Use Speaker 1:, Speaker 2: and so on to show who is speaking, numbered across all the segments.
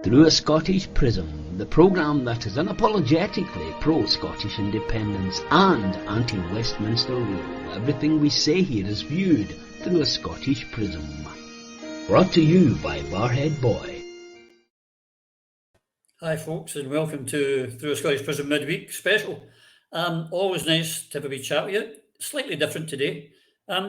Speaker 1: Through a Scottish Prism, the programme that is unapologetically pro-Scottish independence and anti-Westminster rule. Everything we say here is viewed through a Scottish Prism. Brought to you by Barhead Boy.
Speaker 2: Hi folks, and welcome to Through a Scottish Prism midweek special. Always nice to have a wee chat with you. Slightly different today.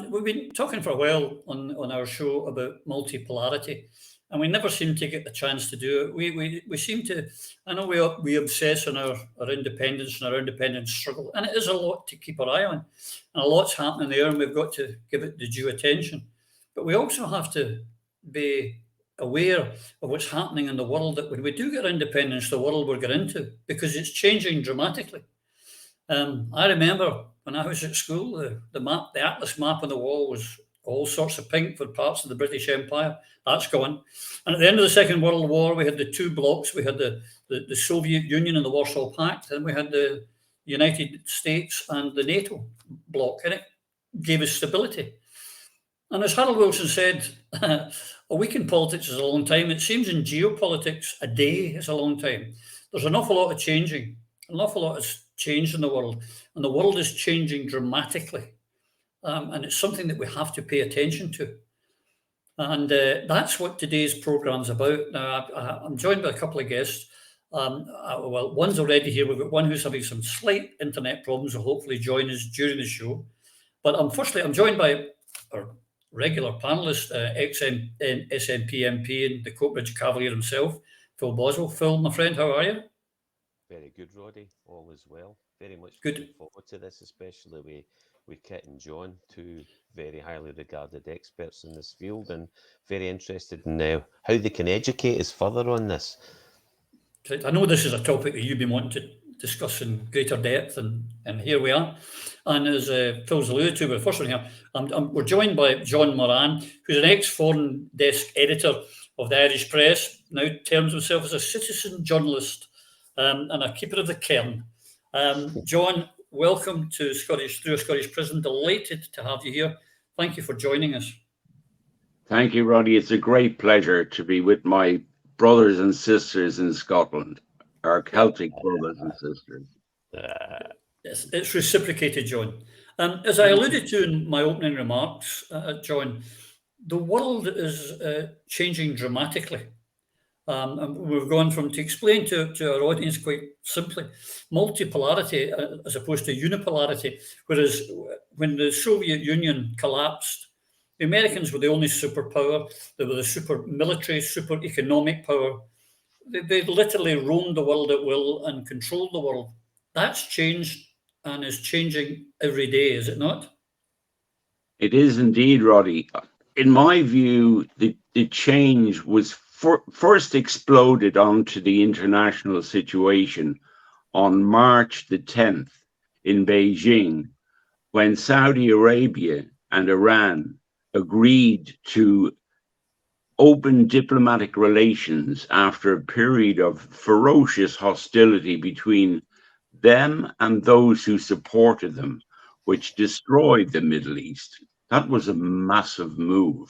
Speaker 2: We've been talking for a while on our show about multipolarity, and we never seem to get the chance to do it. We seem to, I know we obsess on our independence and our independence struggle, and it is a lot to keep our eye on, and a lot's happening there, and we've got to give it the due attention. But we also have to be aware of what's happening in the world, that when we do get independence, the world we're getting into, because it's changing dramatically. I remember when I was at school, the map, the Atlas map on the wall was all sorts of pink for parts of the British Empire. That's gone. And at the end of the Second World War, we had the two blocks. We had the Soviet Union and the Warsaw Pact, and we had the United States and the NATO bloc, and it gave us stability. And as Harold Wilson said, a week in politics is a long time. It seems in geopolitics, a day is a long time. There's an awful lot of changing. An awful lot has changed in the world, and the world is changing dramatically. And it's something that we have to pay attention to. And that's what today's program's about. Now, I'm joined by a couple of guests. Well, one's already here. We've got one who's having some slight internet problems, will hopefully join us during the show. But I'm joined by our regular panelist, ex-SNP MP and the Coatbridge Cavalier himself, Phil Boswell. Phil, my friend, how are you?
Speaker 3: Very good, Roddy. All is well. Very much
Speaker 2: good.
Speaker 3: Looking forward to this, especially with Kit and John, two very highly regarded experts in this field, and very interested in how they can educate us further on this.
Speaker 2: I know this is a topic that you've been wanting to discuss in greater depth, and here we are. And as Phil's alluded to, first one here, we're joined by John Moran, who's an ex-foreign desk editor of the Irish Press, now terms himself as a citizen journalist and a keeper of the cairn. John, welcome to Through a Scottish Prism. Delighted to have you here. Thank you for joining us.
Speaker 4: Thank you, Roddy. It's a great pleasure to be with my brothers and sisters in Scotland, our Celtic brothers and sisters.
Speaker 2: Yes, it's reciprocated, John. As I alluded to in my opening remarks, John, the world is changing dramatically. And we've gone from, to explain to our audience quite simply, multipolarity as opposed to unipolarity, whereas when the Soviet Union collapsed, the Americans were the only superpower. They were the super military, super economic power. They literally roamed the world at will and controlled the world. That's changed and is changing every day, is it not?
Speaker 4: It is indeed, Roddy. In my view, the change was first exploded onto the international situation on March the 10th in Beijing, when Saudi Arabia and Iran agreed to open diplomatic relations after a period of ferocious hostility between them and those who supported them, which destroyed the Middle East. That was a massive move.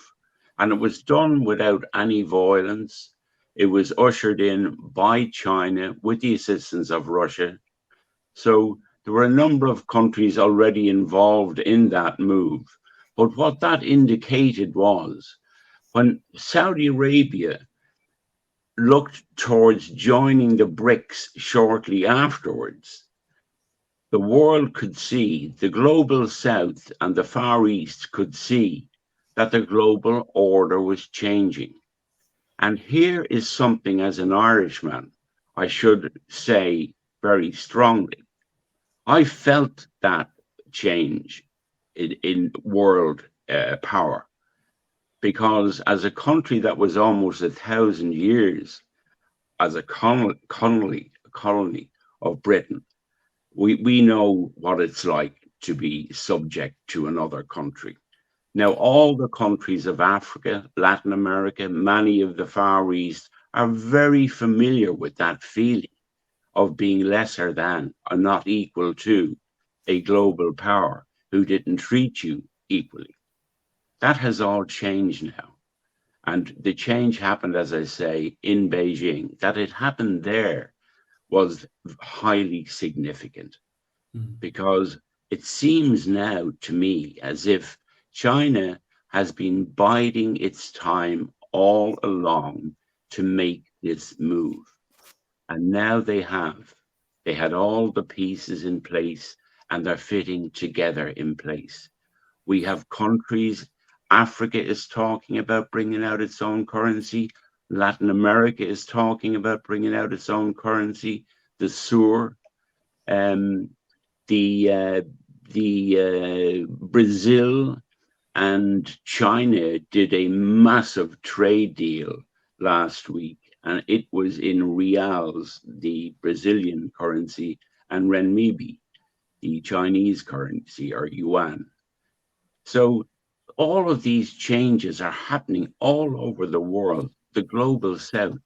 Speaker 4: And it was done without any violence. It was ushered in by China with the assistance of Russia. So there were a number of countries already involved in that move. But what that indicated was, when Saudi Arabia looked towards joining the BRICS shortly afterwards, the world could see, the global south and the Far East could see that the global order was changing. And here is something, as an Irishman, I should say very strongly. I felt that change in world power, because as a country that was almost 1,000 years as a colony of Britain, we know what it's like to be subject to another country. Now, all the countries of Africa, Latin America, many of the Far East are very familiar with that feeling of being lesser than or not equal to a global power who didn't treat you equally. That has all changed now. And the change happened, as I say, in Beijing. That it happened there was highly significant, because it seems now to me as if China has been biding its time all along to make this move. And now they have. They had all the pieces in place, and they're fitting together in place. We have countries, Africa is talking about bringing out its own currency. Latin America is talking about bringing out its own currency. The SUR, Brazil and China did a massive trade deal last week, and it was in reals, the Brazilian currency, and renminbi, the Chinese currency, or yuan. So all of these changes are happening all over the world, the global south.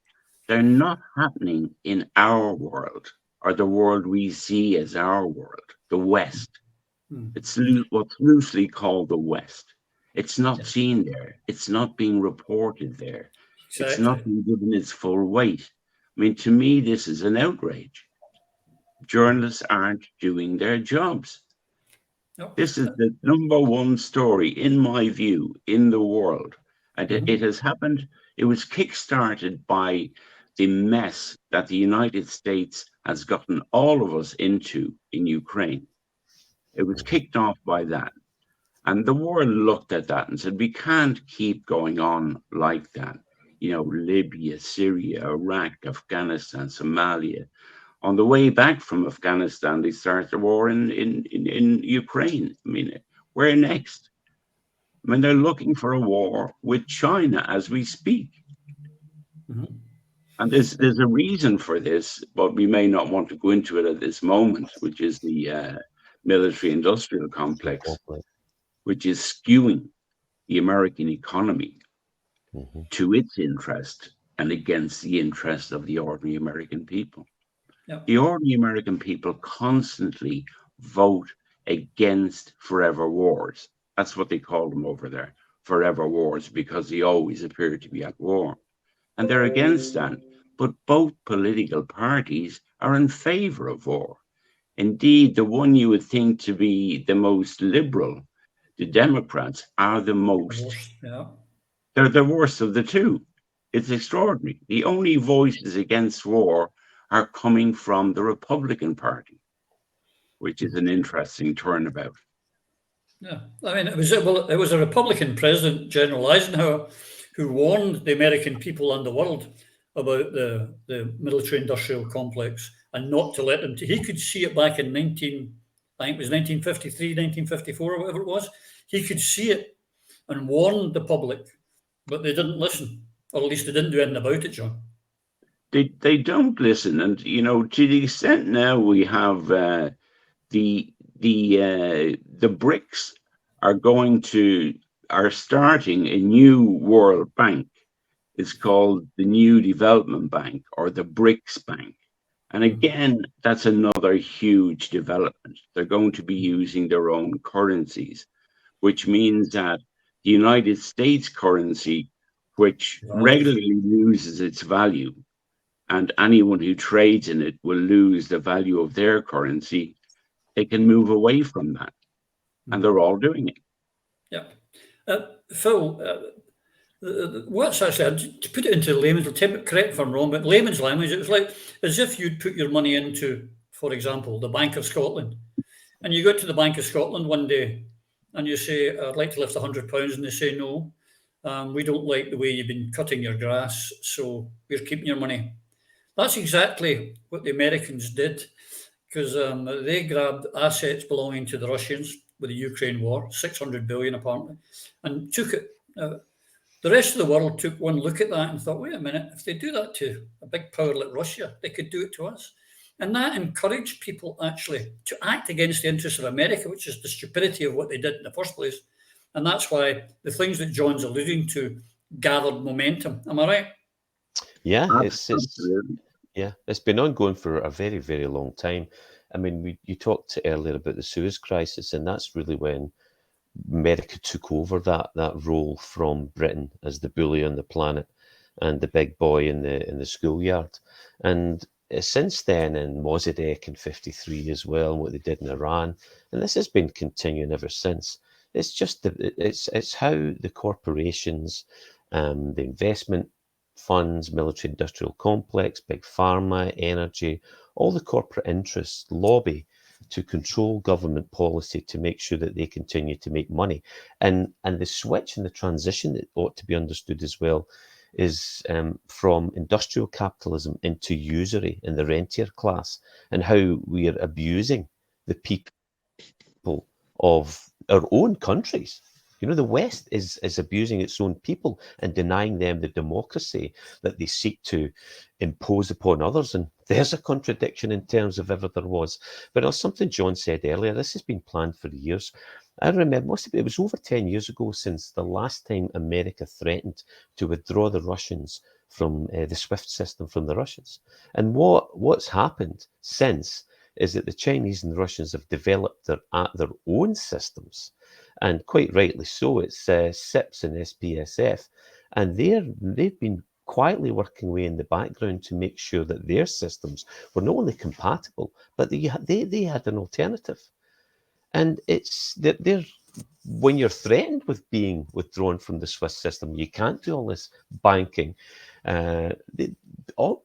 Speaker 4: They're not happening in our world, or the world we see as our world, the West. It's what's loosely called the West. It's not seen there. It's not being reported there.
Speaker 2: Exactly.
Speaker 4: It's not being given its full weight. I mean, to me, this is an outrage. Journalists aren't doing their jobs.
Speaker 2: No.
Speaker 4: This is the number one story, in my view, in the world. And it has happened. It was kickstarted by the mess that the United States has gotten all of us into in Ukraine. It was kicked off by that. And the world looked at that and said, we can't keep going on like that. You know, Libya, Syria, Iraq, Afghanistan, Somalia. On the way back from Afghanistan, they started the war in Ukraine. I mean, where next? I mean, they're looking for a war with China as we speak. And there's a reason for this, but we may not want to go into it at this moment, which is the military-industrial complex, which is skewing the American economy to its interest and against the interest of the ordinary American people.
Speaker 2: Yep.
Speaker 4: The ordinary American people constantly vote against forever wars. That's what they call them over there, forever wars, because they always appear to be at war. And they're against that. But both political parties are in favor of war. Indeed, the one you would think to be the most liberal, the Democrats, are the most. They're the worst of the two. It's extraordinary. The only voices against war are coming from the Republican Party, which is an interesting turnabout.
Speaker 2: Yeah, I mean, it was a Republican president, General Eisenhower, who warned the American people and the world about the military-industrial complex and not to let them. He could see it back in 1953, 1954, or whatever it was. He could see it and warned the public, but they didn't listen, or at least they didn't do anything about it, John.
Speaker 4: They don't listen, and you know, to the extent now we have the BRICS are starting a new World Bank. It's called the New Development Bank, or the BRICS Bank. And again, that's another huge development. They're going to be using their own currencies, which means that the United States currency, which regularly loses its value, and anyone who trades in it will lose the value of their currency, they can move away from that. And they're all doing it.
Speaker 2: Yeah. Phil, what's actually, to put it into layman's, correct if I'm wrong, but layman's language, it was like as if you'd put your money into, for example, the Bank of Scotland, and you go to the Bank of Scotland one day and you say, I'd like to lift £100, and they say, no, we don't like the way you've been cutting your grass, so we're keeping your money. That's exactly what the Americans did, because they grabbed assets belonging to the Russians with the Ukraine war, 600 billion apparently, and took it. The rest of the world took one look at that and thought, wait a minute, if they do that to a big power like Russia, they could do it to us. And that encouraged people actually to act against the interests of America, which is the stupidity of what they did in the first place. And that's why the things that John's alluding to gathered momentum. Am I right?
Speaker 3: Yeah, it's been ongoing for a very, very long time. I mean, you talked earlier about the Suez Crisis, and that's really when America took over that role from Britain as the bully on the planet and the big boy in the schoolyard. And since then, in Mossadegh in '53 as well, and what they did in Iran, and this has been continuing ever since. It's just it's how the corporations, the investment funds, military industrial complex, big pharma, energy, all the corporate interests lobby to control government policy to make sure that they continue to make money. And the switch and the transition that ought to be understood as well is from industrial capitalism into usury in the rentier class, and how we are abusing the people of our own countries. You know, the West is abusing its own people and denying them the democracy that they seek to impose upon others. And there's a contradiction in terms of ever there was. But it was something John said earlier. This has been planned for years. I remember, it was over 10 years ago since the last time America threatened to withdraw the Russians from the SWIFT system from the Russians. And what's happened since is that the Chinese and the Russians have developed their own systems. And quite rightly so. It's SIPS and SPSF. And they've been quietly working away in the background to make sure that their systems were not only compatible, but they had an alternative. And it's that when you're threatened with being withdrawn from the Swiss system, you can't do all this banking. You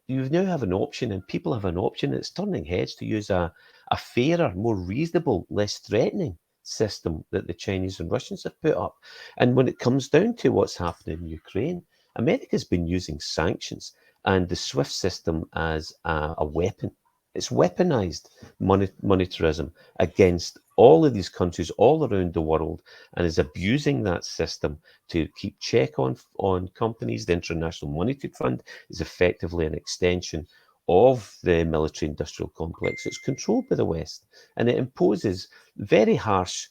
Speaker 3: now have an option, and people have an option. It's turning heads to use a fairer, more reasonable, less threatening system that the Chinese and Russians have put up. And when it comes down to what's happening in Ukraine, America's been using sanctions and the SWIFT system as a weapon. It's weaponized monetarism against all of these countries all around the world, and is abusing that system to keep check on companies. The International Monetary Fund is effectively an extension of the military industrial complex. It's controlled by the West, and it imposes very harsh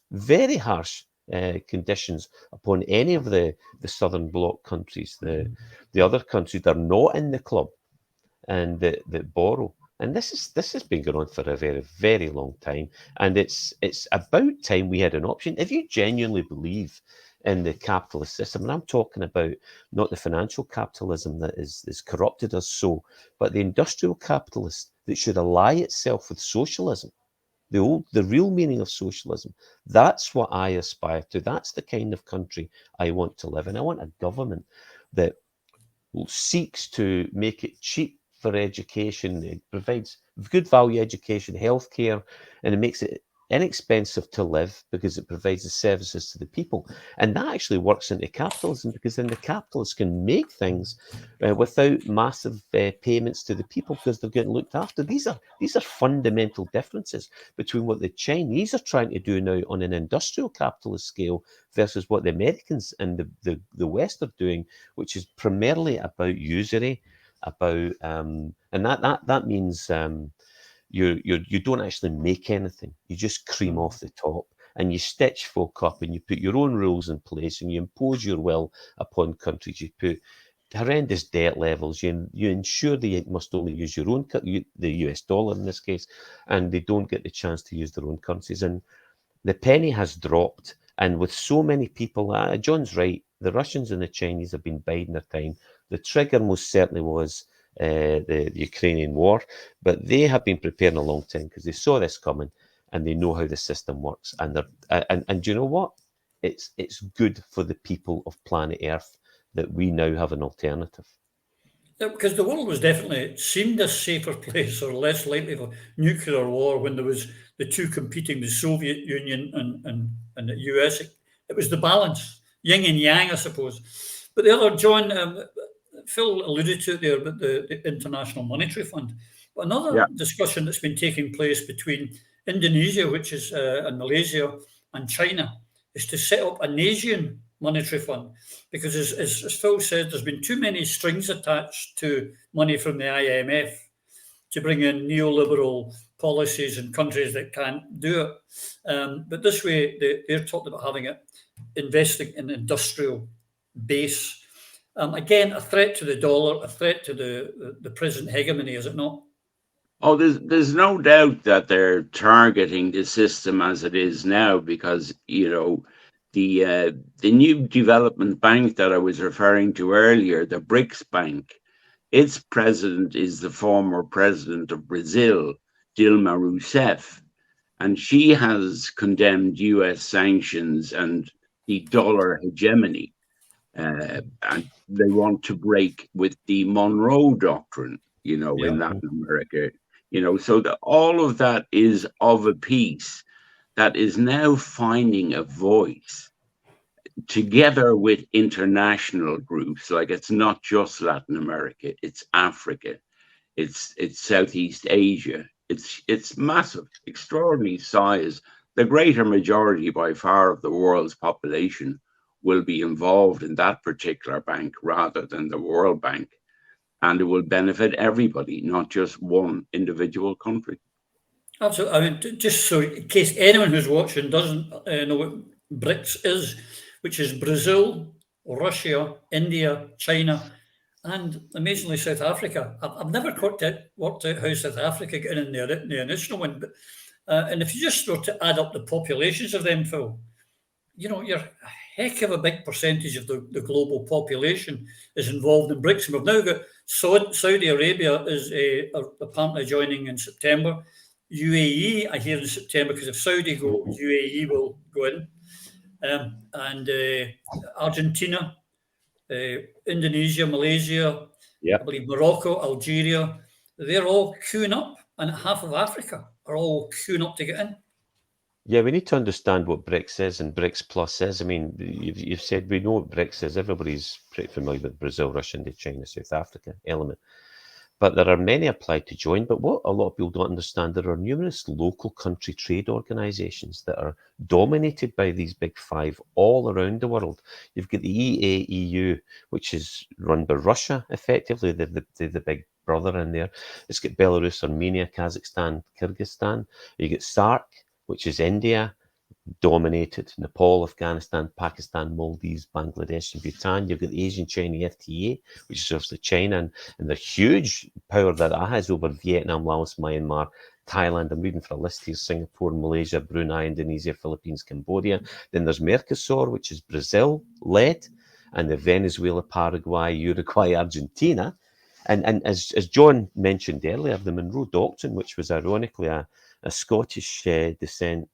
Speaker 3: conditions upon any of the Southern Bloc countries, the other countries that are not in the club and that borrow. And this has been going on for a very, very long time. And it's about time we had an option. If you genuinely believe in the capitalist system, and I'm talking about not the financial capitalism that is corrupted us so, but the industrial capitalist that should ally itself with socialism, the real meaning of socialism. That's what I aspire to. That's the kind of country I want to live in. I want a government that seeks to make it cheap for education. It provides good value education, healthcare, and it makes it inexpensive to live because it provides the services to the people. And that actually works into capitalism, because then the capitalists can make things without massive payments to the people, because they're getting looked after. These are fundamental differences between what the Chinese are trying to do now on an industrial capitalist scale versus what the Americans and the West are doing, which is primarily about usury, about and that means you don't actually make anything. You just cream off the top, and you stitch folk up, and you put your own rules in place, and you impose your will upon countries. You put horrendous debt levels. You ensure they must only use your own, the US dollar in this case, and they don't get the chance to use their own currencies. And the penny has dropped. And with so many people, John's right, the Russians and the Chinese have been biding their time. The trigger most certainly was the Ukrainian war, but they have been preparing a long time because they saw this coming, and they know how the system works. And do you know what? It's good for the people of planet Earth that we now have an alternative.
Speaker 2: Yeah, because the world was definitely seemed a safer place, or less likely for nuclear war, when there was the two competing, the Soviet Union and the US. It was the balance, yin and yang, I suppose. But the other, John, Phil alluded to it there, about the International Monetary Fund. But another discussion that's been taking place between Indonesia, which is and Malaysia, and China, is to set up an Asian monetary fund, because as Phil said, there's been too many strings attached to money from the IMF to bring in neoliberal policies in countries that can't do it. But this way, they're talking about having it, investing in industrial base. Again, a threat to the dollar, a threat to the present hegemony, is it not?
Speaker 4: Oh, there's no doubt that they're targeting the system as it is now, because, you know, the new development bank that I was referring to earlier, the BRICS Bank, its president is the former president of Brazil, Dilma Rousseff, and she has condemned US sanctions and the dollar hegemony. And they want to break with the Monroe Doctrine, you know, in Latin America, you know, so that all of that is of a piece that is now finding a voice together with international groups. Like, it's not just Latin America, it's Africa, it's Southeast Asia. It's massive, extraordinary size. The greater majority by far of the world's population will be involved in that particular bank rather than the World Bank. And it will benefit everybody, not just one individual country.
Speaker 2: Absolutely. I mean, just so in case anyone who's watching doesn't know what BRICS is, which is Brazil, Russia, India, China, and amazingly South Africa. I've never worked out how South Africa got in the initial one, but and if you just were to add up the populations of them, Phil, you know, you're a heck of a big percentage of the global population is involved in BRICS. And we've now got Saudi Arabia is apparently joining in September. UAE, I hear in September, because if Saudi go, UAE will go in. And Argentina, Indonesia, Malaysia, I believe Morocco, Algeria, they're all queuing up, and half of Africa are all queuing up to get in.
Speaker 3: Yeah, we need to understand what BRICS is and BRICS Plus is. I mean, you've said we know what BRICS is. Everybody's pretty familiar with Brazil, Russia, India, China, South Africa element. But there are many applied to join. But what a lot of people don't understand, there are numerous local country trade organizations that are dominated by these big five all around the world. You've got the EAEU, which is run by Russia, effectively, the big brother in there. It's got Belarus, Armenia, Kazakhstan, Kyrgyzstan. You get SAARC, which is India, dominated, Nepal, Afghanistan, Pakistan, Maldives, Bangladesh, and Bhutan. You've got the Asian-China FTA, which is obviously China, and the huge power that has over Vietnam, Laos, Myanmar, Thailand. I'm reading for a list here: Singapore, Malaysia, Brunei, Indonesia, Philippines, Cambodia. Then there's Mercosur, which is Brazil-led, and the Venezuela, Paraguay, Uruguay, Argentina. And as John mentioned earlier, the Monroe Doctrine, which was ironically a Scottish descent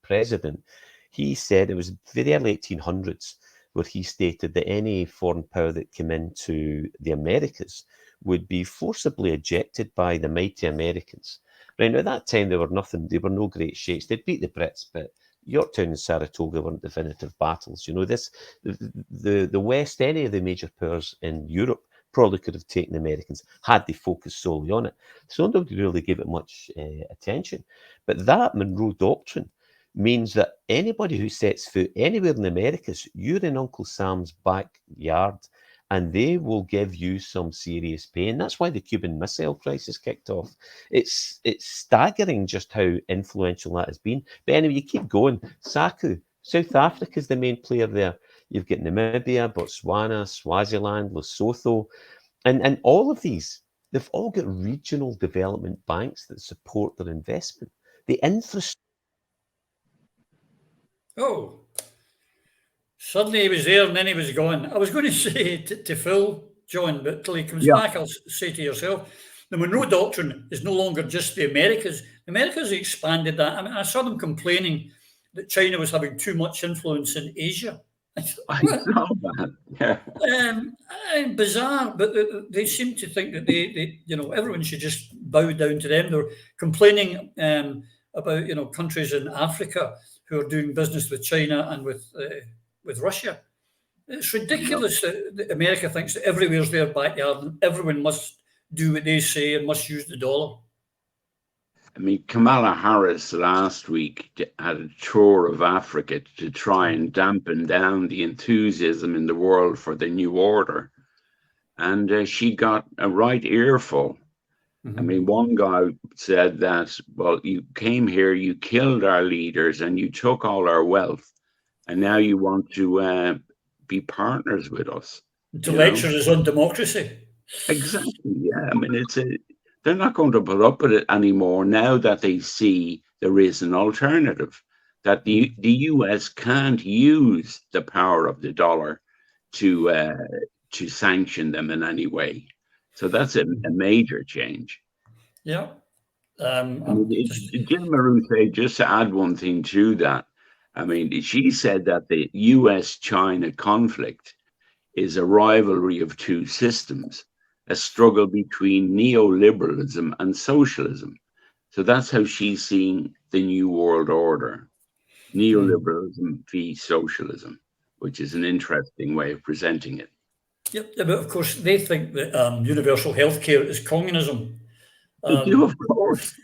Speaker 3: president, he said, it was the early 1800s, where he stated that any foreign power that came into the Americas would be forcibly ejected by the mighty Americans. Right, now at that time, they were no great shakes. They'd beat the Brits, but Yorktown and Saratoga weren't definitive battles. You know, the West, any of the major powers in Europe probably could have taken the Americans had they focused solely on it. So nobody really gave it much attention. But that Monroe Doctrine means that anybody who sets foot anywhere in the Americas, you're in Uncle Sam's backyard, and they will give you some serious pain. That's why the Cuban Missile Crisis kicked off. It's staggering just how influential that has been. But anyway, you keep going. SACU, South Africa is the main player there. You've got Namibia, Botswana, Swaziland, Lesotho, and all of these, they've all got regional development banks that support their investment. The infrastructure.
Speaker 2: Oh, suddenly he was there and then he was gone. I was going to say to Phil, John, but till he comes back, I'll say to yourself, the Monroe Doctrine is no longer just the Americas. The Americas expanded that. I mean, I saw them complaining that China was having too much influence in Asia.
Speaker 4: I know that. Yeah.
Speaker 2: Bizarre, but they seem to think that they everyone should just bow down to them. They're complaining about countries in Africa who are doing business with China and with Russia. It's ridiculous that America thinks that everywhere's their backyard and everyone must do what they say and must use the dollar.
Speaker 4: I mean, Kamala Harris last week had a tour of Africa to try and dampen down the enthusiasm in the world for the new order. And she got a right earful. I mean, one guy said that, well, you came here, you killed our leaders, and you took all our wealth, and now you want to be partners with us.
Speaker 2: To lecture us on democracy.
Speaker 4: Exactly, yeah. I mean, they're not going to put up with it anymore now that they see there is an alternative. that the US can't use the power of the dollar to sanction them in any way. So that's a major change.
Speaker 2: Yeah.
Speaker 4: I mean, Jill Marousseff, just to add one thing to that, I mean, she said that the US-China conflict is a rivalry of two systems, a struggle between neoliberalism and socialism. So that's how she's seeing the new world order, neoliberalism v socialism, which is an interesting way of presenting it.
Speaker 2: Yep, but of course they think that universal healthcare is communism.
Speaker 4: They do, of course.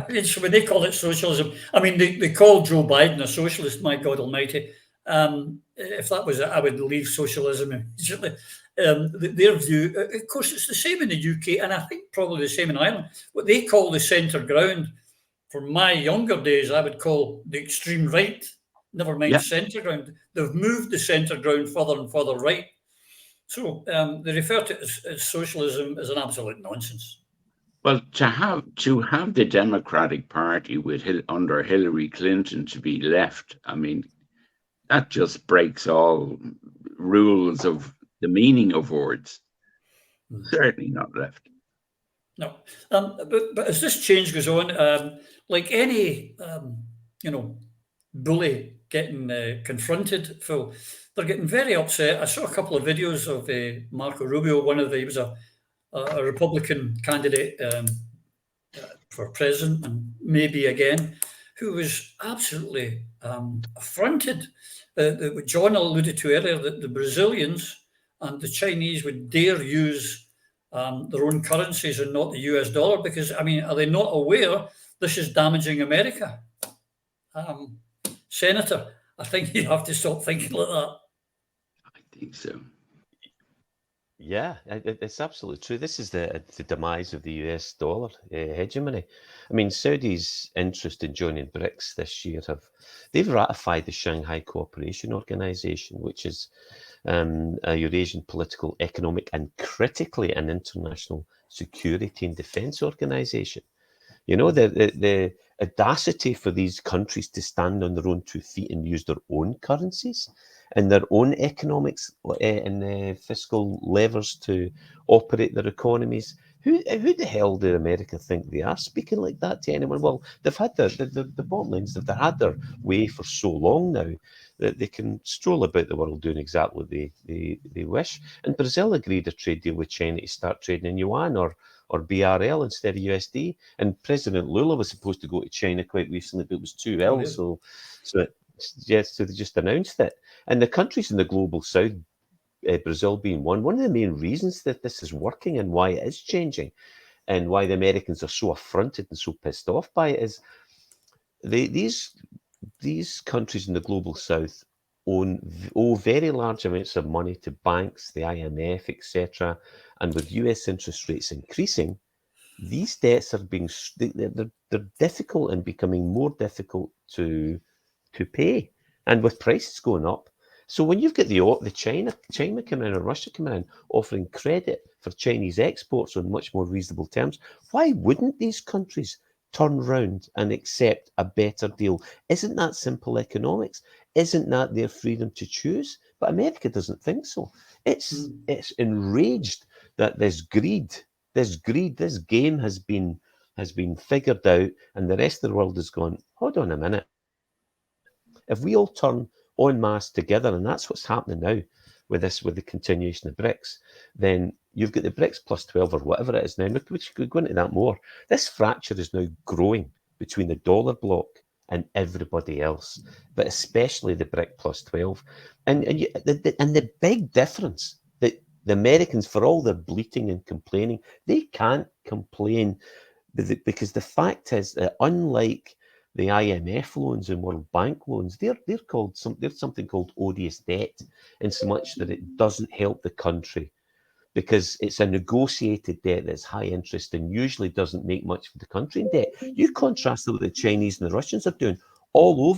Speaker 2: It's when they call it socialism. I mean, they call Joe Biden a socialist. My God Almighty! If that was it, I would leave socialism immediately. Their view, of course, it's the same in the UK, and I think probably the same in Ireland. What they call the centre ground, for my younger days, I would call the extreme right. Never mind centre ground. They've moved the centre ground further and further right. So they refer to it as socialism as an absolute nonsense.
Speaker 4: Well, to have the Democratic Party under Hillary Clinton to be left, I mean, that just breaks all rules of the meaning of words. Certainly not left.
Speaker 2: No, but as this change goes on, like any bully getting confronted, Phil, they're getting very upset. I saw a couple of videos of Marco Rubio. He was a Republican candidate for president, and maybe again, who was absolutely affronted. What John alluded to earlier, that the Brazilians and the Chinese would dare use their own currencies and not the US dollar, because, I mean, are they not aware this is damaging America? Senator, I think you have to stop thinking like that.
Speaker 4: I think so.
Speaker 3: Yeah, it's absolutely true. This is the demise of the US dollar hegemony. I mean, Saudi's interest in joining BRICS this year they've ratified the Shanghai Cooperation Organization, which is a Eurasian political, economic, and critically an international security and defense organization. You know, the audacity for these countries to stand on their own 2 feet and use their own currencies and their own economics and fiscal levers to operate their economies. Who the hell do America think they are, speaking like that to anyone? Well, they've had the bottom lines, they've had their way for so long now that they can stroll about the world doing exactly what they wish. And Brazil agreed a trade deal with China to start trading in yuan or BRL instead of USD. And President Lula was supposed to go to China quite recently, but it was too ill. So they just announced it. And the countries in the global south, Brazil being one of the main reasons that this is working and why it is changing and why the Americans are so affronted and so pissed off by it is these countries in the global south owe very large amounts of money to banks, the IMF, etc. And with US interest rates increasing, these debts are they're difficult and becoming more difficult to pay. And with prices going up, so when you've got the China coming in or Russia coming in offering credit for Chinese exports on much more reasonable terms, why wouldn't these countries turn round and accept a better deal? Isn't that simple economics? Isn't that their freedom to choose? But America doesn't think so. It's enraged that this game has been figured out, and the rest of the world has gone, hold on a minute. If we all turn en masse together, and that's what's happening now with the continuation of BRICS, then you've got the BRICS plus 12 or whatever it is now. We could go into that more. This fracture is now growing between the dollar bloc and everybody else, but especially the BRIC plus 12. And the big difference that the Americans, for all their bleating and complaining, they can't complain because the fact is that unlike the IMF loans and World Bank loans, they're something called odious debt, in so much that it doesn't help the country because it's a negotiated debt that's high interest and usually doesn't make much for the country in debt. You contrast that with the Chinese and the Russians are doing all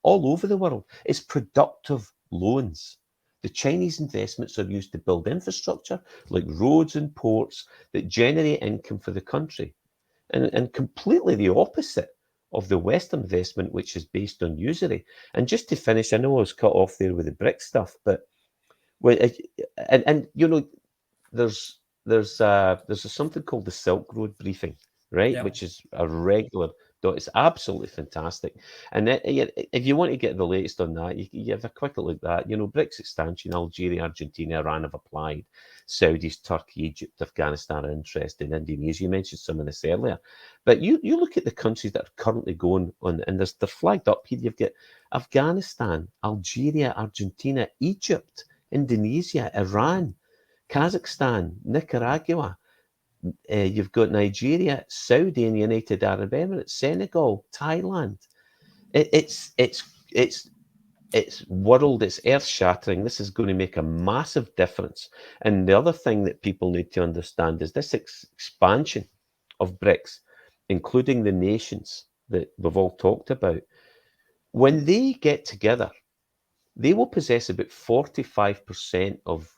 Speaker 3: over the world. It's productive loans. The Chinese investments are used to build infrastructure like roads and ports that generate income for the country. And completely the opposite of the Western investment, which is based on usury. And just to finish, I know I was cut off there with the BRICS stuff, but and you know, there's something called the Silk Road briefing, right?
Speaker 2: Yeah.
Speaker 3: Which is a regular. It's absolutely fantastic. And if you want to get the latest on that, you have a quick look at that. You know, BRICS expansion, Algeria, Argentina, Iran have applied. Saudis, Turkey, Egypt, Afghanistan are interested. Indonesia, you mentioned some of this earlier. But you look at the countries that are currently going on, and they're flagged up here. You've got Afghanistan, Algeria, Argentina, Egypt, Indonesia, Iran, Kazakhstan, Nicaragua, you've got Nigeria, Saudi and United Arab Emirates, Senegal, Thailand. It's world, it's earth-shattering. This is going to make a massive difference. And the other thing that people need to understand is this expansion of BRICS, including the nations that we've all talked about. When they get together, they will possess about 45% of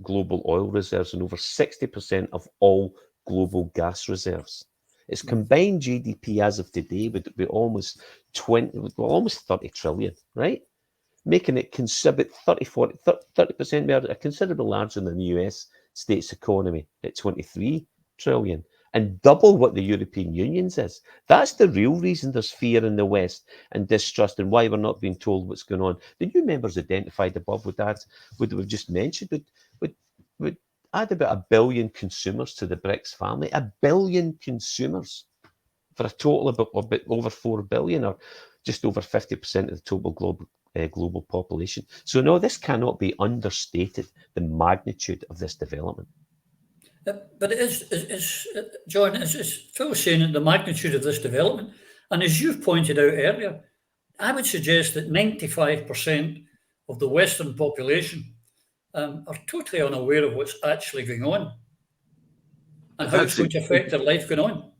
Speaker 3: global oil reserves and over 60% of all global gas reserves. Its combined GDP as of today would be almost 30 trillion, right? Making it about 30% more, considerably larger than the US state's economy at 23 trillion, and double what the European Union's is. That's the real reason there's fear in the West and distrust, and why we're not being told what's going on. The new members identified above with that, what we've just mentioned, would add about 1 billion consumers to the BRICS family. 1 billion consumers for a total of about over 4 billion, or just over 50% of the total global population. So no, this cannot be understated, the magnitude of this development.
Speaker 2: But it is John, it's Phil saying that the magnitude of this development, and as you've pointed out earlier, I would suggest that 95% of the Western population are totally unaware of what's actually going on and how it's going to affect their life going on.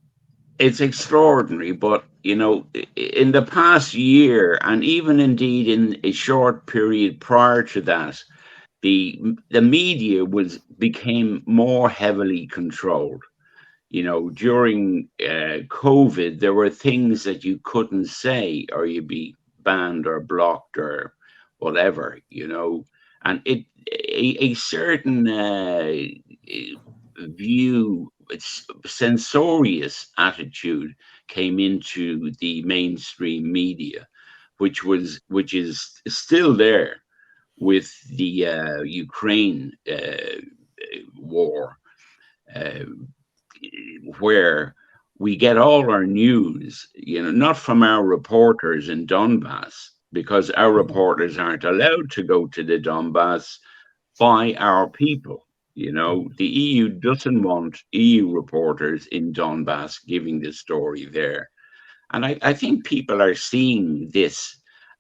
Speaker 4: It's extraordinary, but you know, in the past year, and even indeed in a short period prior to that, the media became more heavily controlled. You know, during COVID, there were things that you couldn't say, or you'd be banned or blocked or whatever. You know, and a certain view, censorious attitude came into the mainstream media, which is still there with the Ukraine war, where we get all our news, you know, not from our reporters in Donbass, because our reporters aren't allowed to go to the Donbass by our people. You know, the EU doesn't want EU reporters in Donbass giving the story there. And I think people are seeing this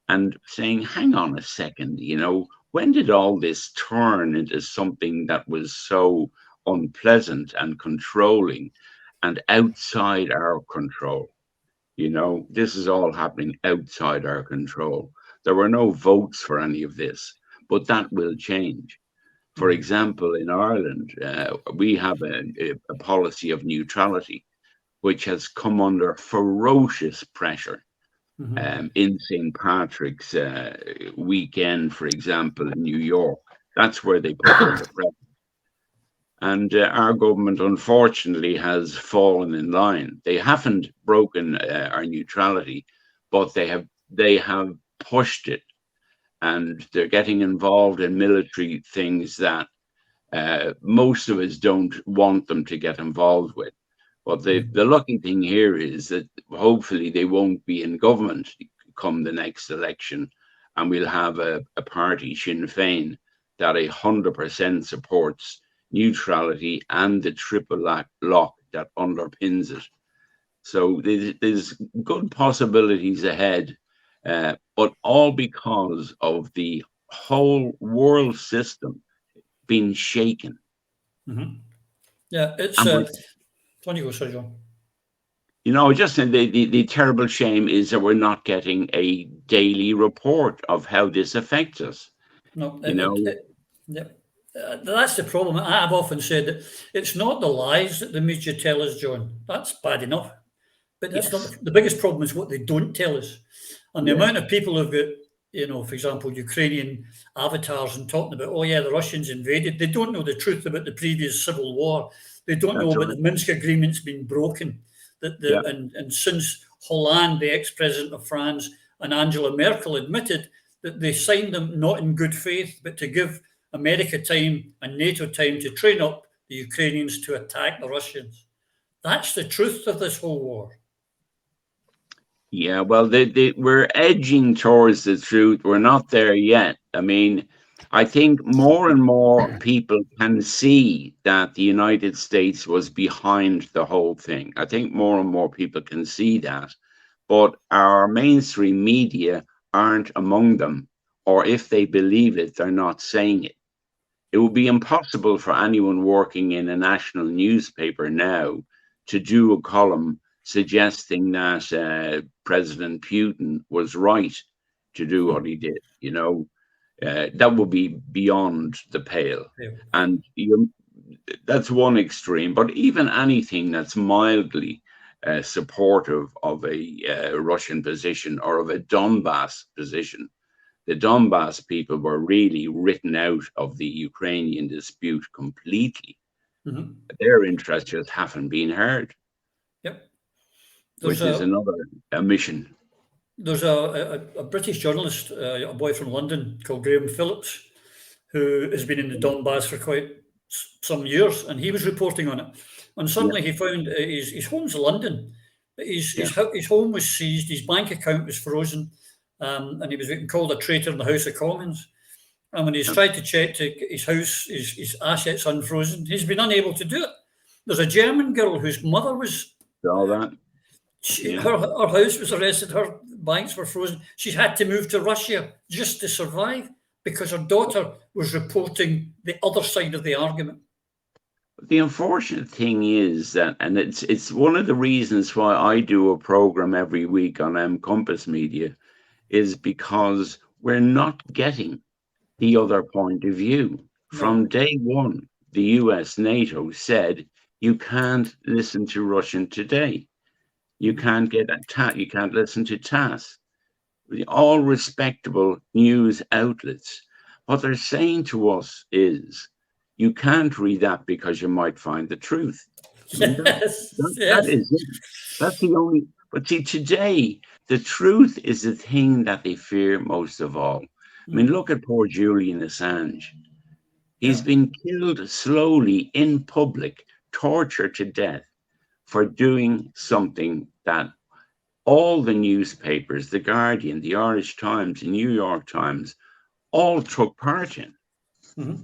Speaker 4: and saying, hang on a second, you know, when did all this turn into something that was so unpleasant and controlling and outside our control? You know, this is all happening outside our control. There were no votes for any of this, but that will change. For example, in Ireland, we have a policy of neutrality, which has come under ferocious pressure. In St. Patrick's weekend, for example, in New York, that's where they put under pressure. And our government, unfortunately, has fallen in line. They haven't broken our neutrality, but they have pushed it. And they're getting involved in military things that most of us don't want them to get involved with. But the lucky thing here is that hopefully they won't be in government come the next election, and we'll have a party, Sinn Féin, that 100% supports neutrality and the triple lock that underpins it. So there's good possibilities ahead. But all because of the whole world system being shaken.
Speaker 2: Yeah, it's Tony, go, sorry, John.
Speaker 4: You know, just the terrible shame is that we're not getting a daily report of how this affects us.
Speaker 2: No, that's the problem. I've often said that it's not the lies that the media tell us, John. That's bad enough. But that's not the biggest problem. Is what they don't tell us, and the amount of people who've got, for example, Ukrainian avatars and talking about, oh yeah, the Russians invaded. They don't know the truth about the previous civil war. They don't know about the Minsk agreements being broken. And since Hollande, the ex-president of France, and Angela Merkel admitted that they signed them not in good faith, but to give America time and NATO time to train up the Ukrainians to attack the Russians. That's the truth of this whole war.
Speaker 4: Yeah, well, we're edging towards the truth. We're not there yet. I mean, I think more and more people can see that the United States was behind the whole thing. I think more and more people can see that, but our mainstream media aren't among them, or if they believe it, they're not saying it. It would be impossible for anyone working in a national newspaper now to do a column suggesting that President Putin was right to do what he did. That would be beyond the pale.
Speaker 2: Yeah.
Speaker 4: And that's one extreme. But even anything that's mildly supportive of a Russian position or of a Donbass position, the Donbass people were really written out of the Ukrainian dispute completely. Mm-hmm. Their interests just haven't been heard.
Speaker 2: Yep.
Speaker 4: Which is another mission.
Speaker 2: There's a British journalist, a boy from London called Graham Phillips, who has been in the Donbass for quite some years, and he was reporting on it. And suddenly he found his home's London. His home was seized, his bank account was frozen, and he was called a traitor in the House of Commons. And when he's tried to check to get his house, his assets unfrozen, he's been unable to do it. There's a German girl whose mother was...
Speaker 4: All that.
Speaker 2: Her house was arrested, her banks were frozen. She's had to move to Russia just to survive because her daughter was reporting the other side of the argument.
Speaker 4: The unfortunate thing is that, and it's one of the reasons why I do a program every week on Compass Media, is because we're not getting the other point of view. No. From day one, the US, NATO said, you can't listen to Russian today. You can't get you can't listen to TASS. All respectable news outlets. What they're saying to us is, you can't read that because you might find the truth. That is it. That's the only. But see, today, the truth is the thing that they fear most of all. I mean, look at poor Julian Assange. He's been killed slowly in public, tortured to death, for doing something that all the newspapers, The Guardian, the Irish Times, the New York Times, all took part in. Mm-hmm.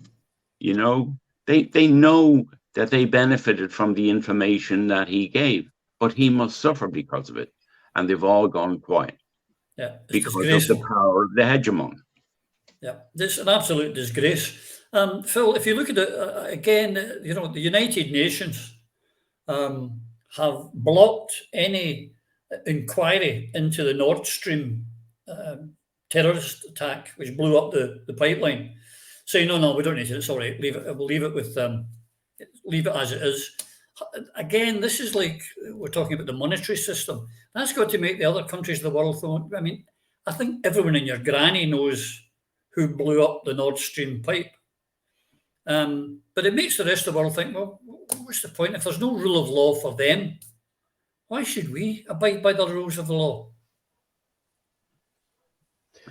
Speaker 4: They know that they benefited from the information that he gave, but he must suffer because of it. And they've all gone quiet.
Speaker 2: Yeah,
Speaker 4: because of the power of the hegemon.
Speaker 2: Yeah, this is an absolute disgrace. Phil, if you look at it again, the United Nations have blocked any inquiry into the Nord Stream terrorist attack, which blew up the pipeline, saying, no, we don't need it. It's all right. Leave it. We'll leave it leave it as it is. Again, this is like we're talking about the monetary system. That's got to make the other countries of the world think. I mean, I think everyone in your granny knows who blew up the Nord Stream pipe. But it makes the rest of the world think, well, what's the point? If there's no rule of law for them, why should we abide by the rules of the law?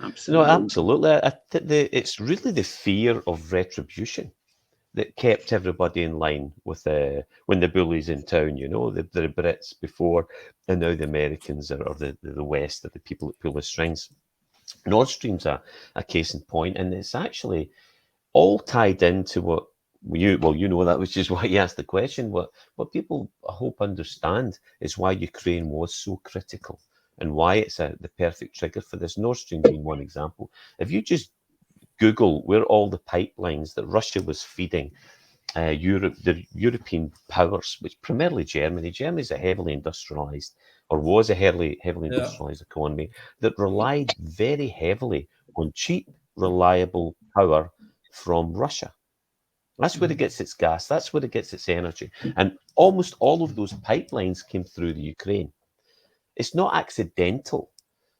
Speaker 3: Absolutely. No, absolutely. It's really the fear of retribution that kept everybody in line with when the bullies in town, the Brits before, and now the Americans or the West are the people that pull the strings. Nord Stream's a case in point, and it's actually all tied into what that was just why you asked the question. What people, I hope, understand is why Ukraine was so critical and why it's the perfect trigger for this. Nord Stream being one example. If you just Google where all the pipelines that Russia was feeding the European powers, which primarily Germany's a heavily industrialized, or was a heavily industrialized economy that relied very heavily on cheap, reliable power from Russia. That's where it gets its gas. That's where it gets its energy. And almost all of those pipelines came through the Ukraine. It's not accidental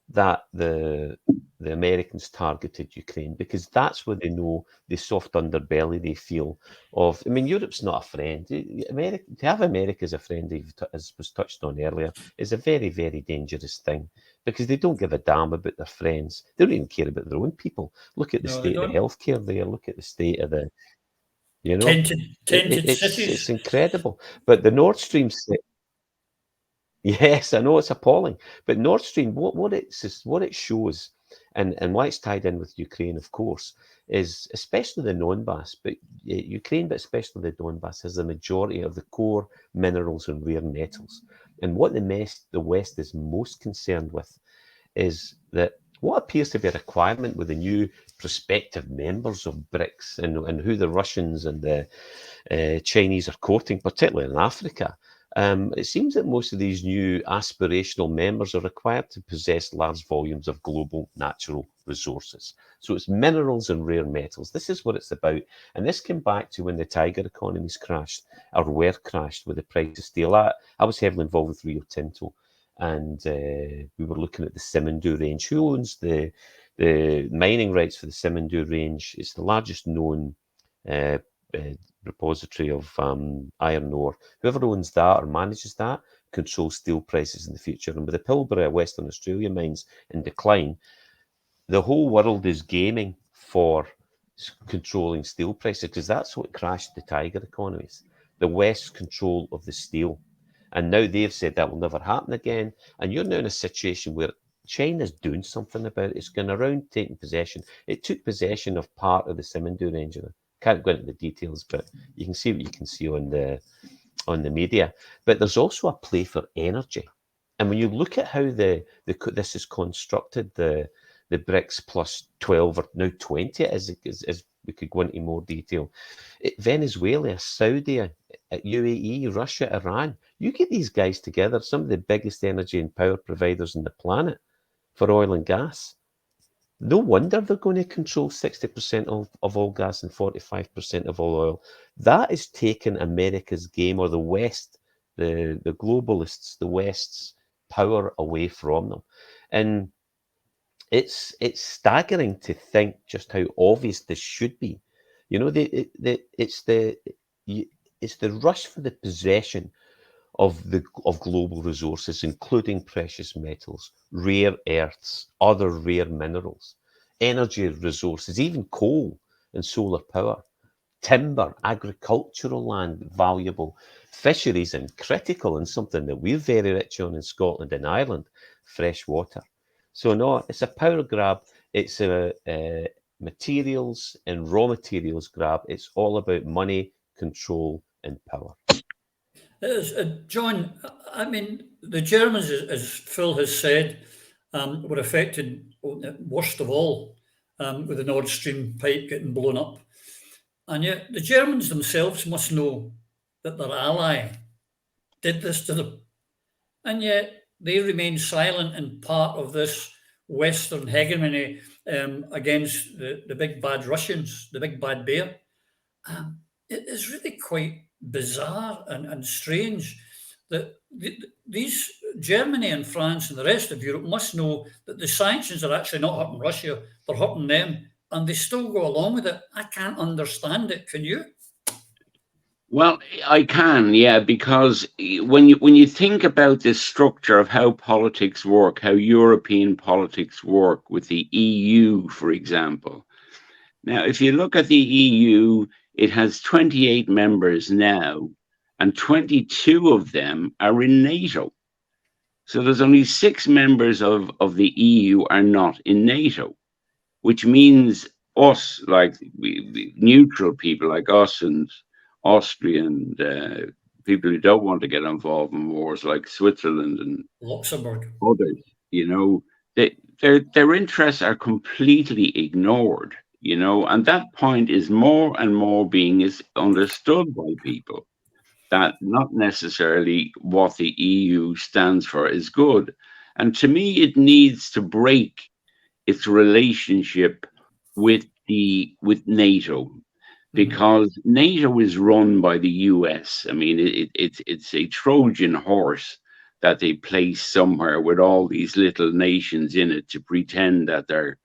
Speaker 3: that the Americans targeted Ukraine, because that's where they know the soft underbelly they feel of. I mean, Europe's not a friend. America, to have America as a friend, as was touched on earlier, is a very, very dangerous thing, because they don't give a damn about their friends. They don't even care about their own people. Look at the state of the healthcare there. Look at the state of the, you know,
Speaker 2: tainted
Speaker 3: it's
Speaker 2: cities.
Speaker 3: incredible. But the Nord Stream. Yes, I know it's appalling, but Nord Stream, what it shows, and why it's tied in with Ukraine, of course, is especially the Donbass, but Ukraine, but especially the Donbass, has the majority of the core minerals and rare metals. And what the West is most concerned with is that what appears to be a requirement with the new prospective members of BRICS, and who the Russians and the Chinese are courting, particularly in Africa. It seems that most of these new aspirational members are required to possess large volumes of global natural resources. So it's minerals and rare metals. This is what it's about. And this came back to when the tiger economies crashed, or were crashed, with the price of steel. I was heavily involved with Rio Tinto, and we were looking at the Simandou range. Who owns the mining rights for the Simandou range? It's the largest known repository of iron ore. Whoever owns that or manages that controls steel prices in the future. And with the Pilbara Western Australia mines in decline, the whole world is gaming for controlling steel prices, because that's what crashed the tiger economies. The West's control of the steel. And now they've said that will never happen again. And you're now in a situation where China's doing something about it. It's going around taking possession. It took possession of part of the Simandou range. Can't go into the details, but you can see what you can see on the media. But there's also a play for energy. And when you look at how this is constructed, the BRICS plus 12 or now 20, as we could go into more detail. Venezuela, Saudi, UAE, Russia, Iran, you get these guys together, some of the biggest energy and power providers on the planet for oil and gas. No wonder they're going to control 60% of all gas and 45% of all oil. That is taking America's game, or the West, the globalists, the West's power away from them. And it's staggering to think just how obvious this should be. You know, it's the rush for the possession of global resources, including precious metals, rare earths, other rare minerals, energy resources, even coal and solar power, timber, agricultural land, valuable, fisheries, and critical, and something that we're very rich on in Scotland and Ireland, fresh water. So no, it's a power grab. It's a materials and raw materials grab. It's all about money, control, and power.
Speaker 2: John, I mean, the Germans, as Phil has said, were affected worst of all with the Nord Stream pipe getting blown up. And yet the Germans themselves must know that their ally did this to them. And yet they remain silent and part of this Western hegemony against the big bad Russians, the big bad bear. It is really quite bizarre and strange that these Germany and France and the rest of Europe must know that the sanctions are actually not hurting Russia, they're hurting them, and they still go along with it. I can't understand it. Can you?
Speaker 4: Well, I can, yeah, because when you think about this structure of how politics work, how European politics work with the EU, for example. Now, if you look at the EU, it has 28 members now, and 22 of them are in NATO. So there's only 6 members of the EU are not in NATO, which means us, like neutral people like us and Austria and people who don't want to get involved in wars, like Switzerland and
Speaker 2: Luxembourg,
Speaker 4: others, you know, their interests are completely ignored, you know, and that point is more and more being understood by people, that not necessarily what the EU stands for is good. And to me, it needs to break its relationship with NATO, because NATO is run by the US. I mean, it's a Trojan horse that they place somewhere with all these little nations in it to pretend that they're,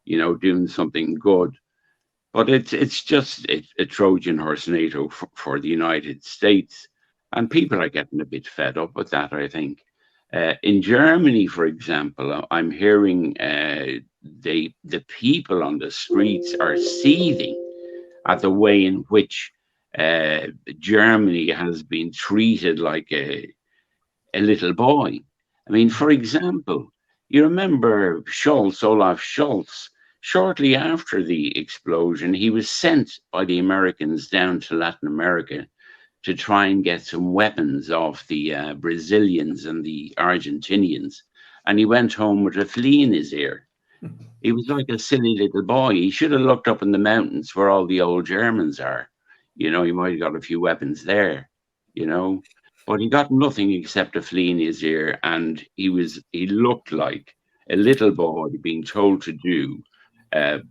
Speaker 4: doing something good. But it's just a Trojan horse, NATO, for the United States. And people are getting a bit fed up with that, I think. In Germany, for example, I'm hearing the people on the streets are seething at the way in which Germany has been treated like a little boy. I mean, for example, you remember Olaf Scholz, shortly after the explosion, he was sent by the Americans down to Latin America to try and get some weapons off the Brazilians and the Argentinians. And he went home with a flea in his ear. He was like a silly little boy. He should have looked up in the mountains where all the old Germans are. He might have got a few weapons there, but he got nothing except a flea in his ear. And he looked like a little boy being told to do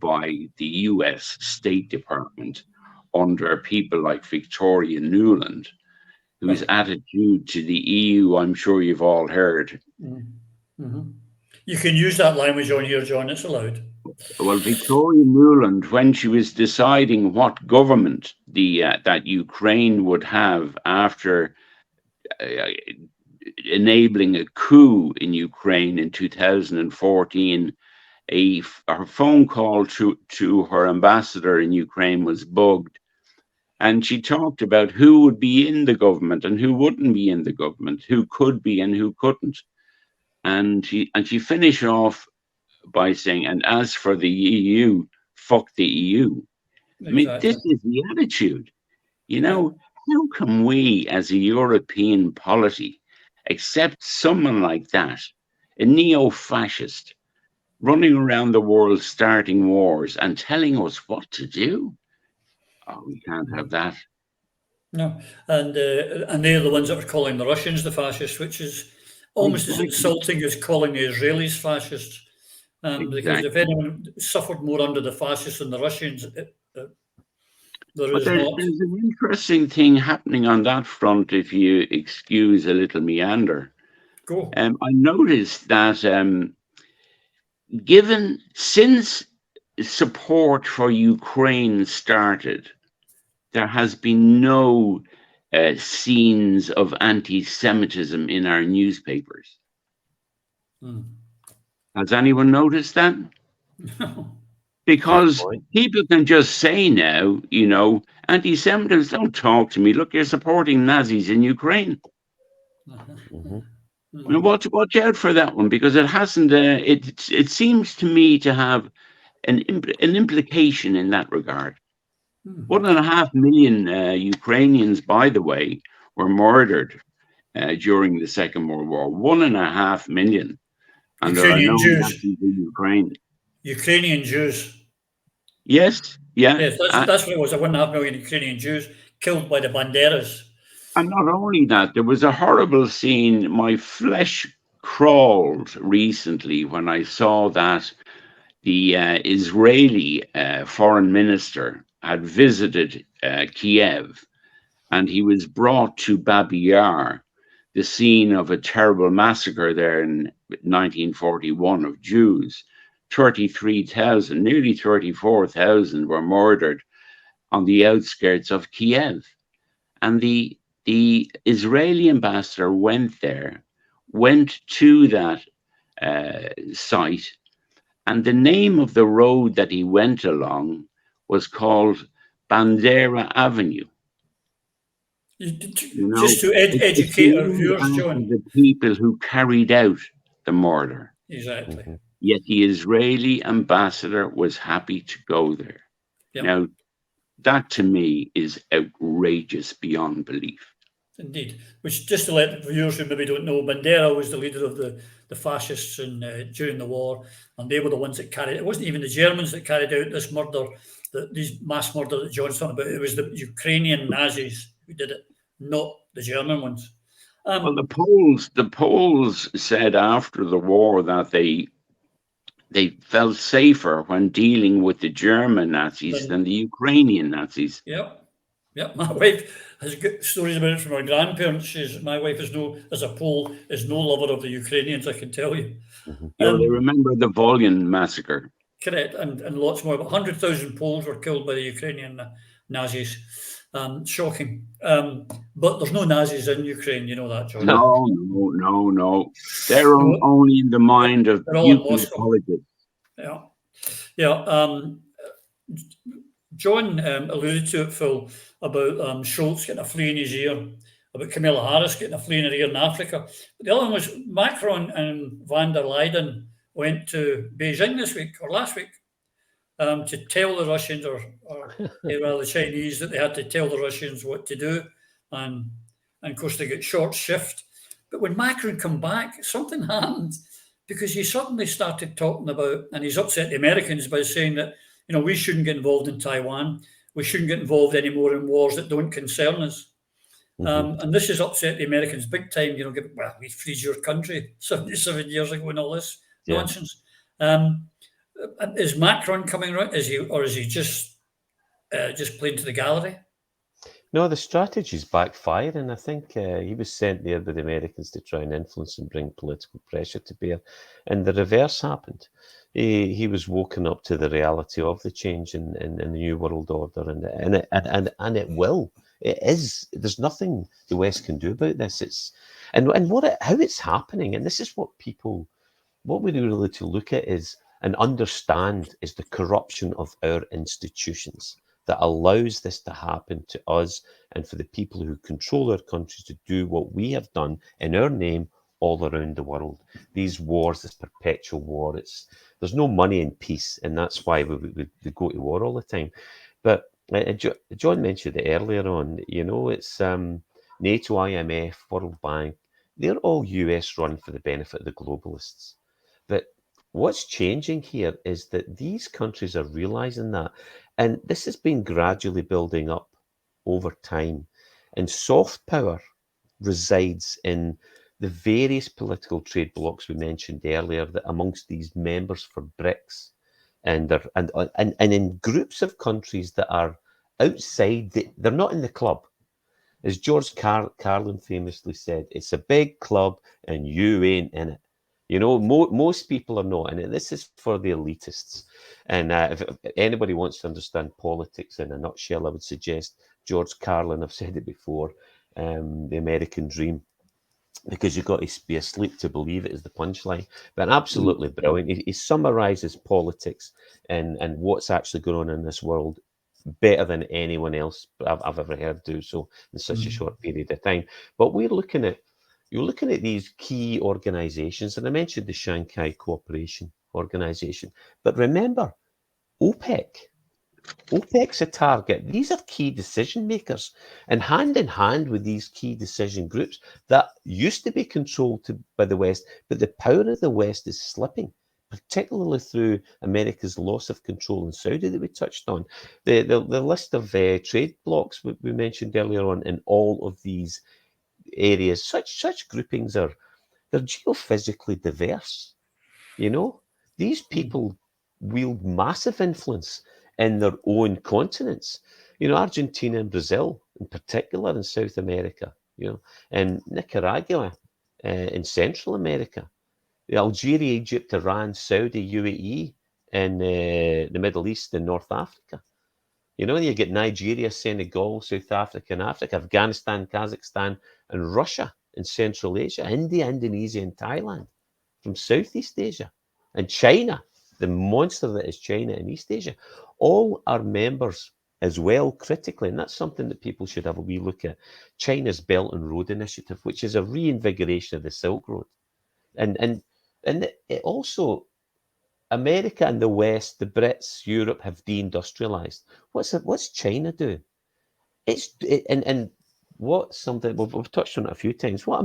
Speaker 4: by the US State Department under people like Victoria Nuland, whose attitude to the EU, I'm sure you've all heard.
Speaker 2: Mm-hmm. You can use that language on here, John, it's allowed.
Speaker 4: Well, Victoria Nuland, when she was deciding what government that Ukraine would have after enabling a coup in Ukraine in 2014, her phone call to her ambassador in Ukraine was bugged. And she talked about who would be in the government and who wouldn't be in the government, who could be and who couldn't. And she finished off by saying, and as for the EU, fuck the EU. Exactly. I mean, this is the attitude. How can we as a European polity accept someone like that, a neo-fascist, running around the world starting wars and telling us what to do? Oh, we can't have that.
Speaker 2: No, and they're the ones that are calling the Russians the fascists, which is almost as insulting as calling the Israelis fascists. Because if anyone suffered more under the fascists than the Russians, there's
Speaker 4: an interesting thing happening on that front, if you excuse a little meander.
Speaker 2: Go.
Speaker 4: I noticed that since support for Ukraine started, there has been no scenes of anti-Semitism in our newspapers. Has anyone noticed that?
Speaker 2: No.
Speaker 4: Because people can just say now, anti-Semitism, don't talk to me. Look, you're supporting Nazis in Ukraine. Watch out for that one, because it hasn't. It seems to me to have an implication in that regard. 1.5 million Ukrainians, by the way, were murdered during the Second World War. 1.5 million. And there are no Nazis in Ukraine.
Speaker 2: Ukrainian Jews.
Speaker 4: Yes, yeah.
Speaker 2: Yes, that's what it was, 1.5 million Ukrainian Jews killed by the Banderas.
Speaker 4: And not only that, there was a horrible scene. My flesh crawled recently when I saw that the Israeli foreign minister had visited Kiev, and he was brought to Babi Yar, the scene of a terrible massacre there in 1941 of Jews. 33,000, nearly 34,000 were murdered on the outskirts of Kiev. And the Israeli ambassador went to that site, and the name of the road that he went along was called Bandera Avenue.
Speaker 2: Just to educate our viewers, John.
Speaker 4: The people who carried out the murder.
Speaker 2: Exactly.
Speaker 4: Yet the Israeli ambassador was happy to go there. Yep. Now, that to me is outrageous beyond belief.
Speaker 2: Indeed. Which, just to let the viewers who maybe don't know, Bandera was the leader of the fascists during the war, and they were the ones that carried it. Wasn't even the Germans that carried out this murder, these mass murder that John's talking about. It was the Ukrainian Nazis who did it, not the German ones.
Speaker 4: Well, the Poles said after the war that they felt safer when dealing with the German Nazis than the Ukrainian Nazis.
Speaker 2: Yep. Yeah, my wife has got stories about it from her grandparents. My wife as a Pole, is no lover of the Ukrainians, I can tell you.
Speaker 3: Mhm.
Speaker 4: They remember the Volyn massacre.
Speaker 2: Correct, and lots more. But 100,000 Poles were killed by the Ukrainian Nazis. Shocking. But there's no Nazis in Ukraine, you know that, John.
Speaker 4: No. They're only in the mind of
Speaker 2: They're all in
Speaker 4: Putin
Speaker 2: Moscow.
Speaker 4: apologists.
Speaker 2: Yeah. John alluded to it, Phil, about Schultz getting a flea in his ear, about Kamala Harris getting a flea in her ear in Africa. But the other one was Macron and van der Leyen went to Beijing this week or last week to tell the Russians or the Chinese that they had to tell the Russians what to do. And of course, they get short shift. But when Macron come back, something happened because he suddenly started talking about, and he's upset the Americans by saying that, we shouldn't get involved in Taiwan. We shouldn't get involved anymore in wars that don't concern us. And this has upset the Americans big time. We freed your country 77 years ago and all this nonsense. Is Macron coming right? Is he just playing to the gallery?
Speaker 3: No, the strategy's backfiring. I think he was sent there by the Americans to try and influence and bring political pressure to bear, and the reverse happened. He was woken up to the reality of the change in the new world order, and it will. It is. There's nothing the West can do about this. How it's happening, and this is what we really to look at is and understand is the corruption of our institutions that allows this to happen to us and for the people who control our countries to do what we have done in our name all around the world. These wars, this perpetual war, there's no money in peace, and that's why we go to war all the time. But John mentioned it earlier on, it's NATO, IMF, World Bank, they're all US run for the benefit of the globalists. But what's changing here is that these countries are realizing that, and this has been gradually building up over time. And soft power resides in the various political trade blocs we mentioned earlier, that amongst these members for BRICS, and in groups of countries that are outside, they're not in the club. As George Carlin famously said, it's a big club and you ain't in it. Most people are not, and this is for the elitists. And if anybody wants to understand politics in a nutshell, I would suggest George Carlin. I've said it before, the American Dream, because you've got to be asleep to believe it is the punchline. But absolutely brilliant. He summarizes politics and what's actually going on in this world better than anyone else I've ever heard do so in such a short period of time. But you're looking at these key organizations, and I mentioned the Shanghai Cooperation Organization. But remember, OPEC's a target. These are key decision makers. And hand in hand with these key decision groups that used to be controlled by the West, but the power of the West is slipping, particularly through America's loss of control in Saudi that we touched on. The list of trade blocs we mentioned earlier on in all of these areas, such groupings they're geophysically diverse. These people wield massive influence in their own continents. Argentina and Brazil in particular in South America, and Nicaragua in Central America, Algeria, Egypt, Iran, Saudi, UAE in the Middle East and North Africa. You get Nigeria, Senegal, South Africa and Africa, Afghanistan, Kazakhstan, and Russia in Central Asia, India, Indonesia, and Thailand from Southeast Asia, and China, the monster that is China in East Asia. All are members as well critically, and that's something that people should have a wee look at. China's Belt and Road Initiative, which is a reinvigoration of the Silk Road. And it also, America and the West, the Brits, Europe have deindustrialized. What's China do? And what something we've touched on it a few times. What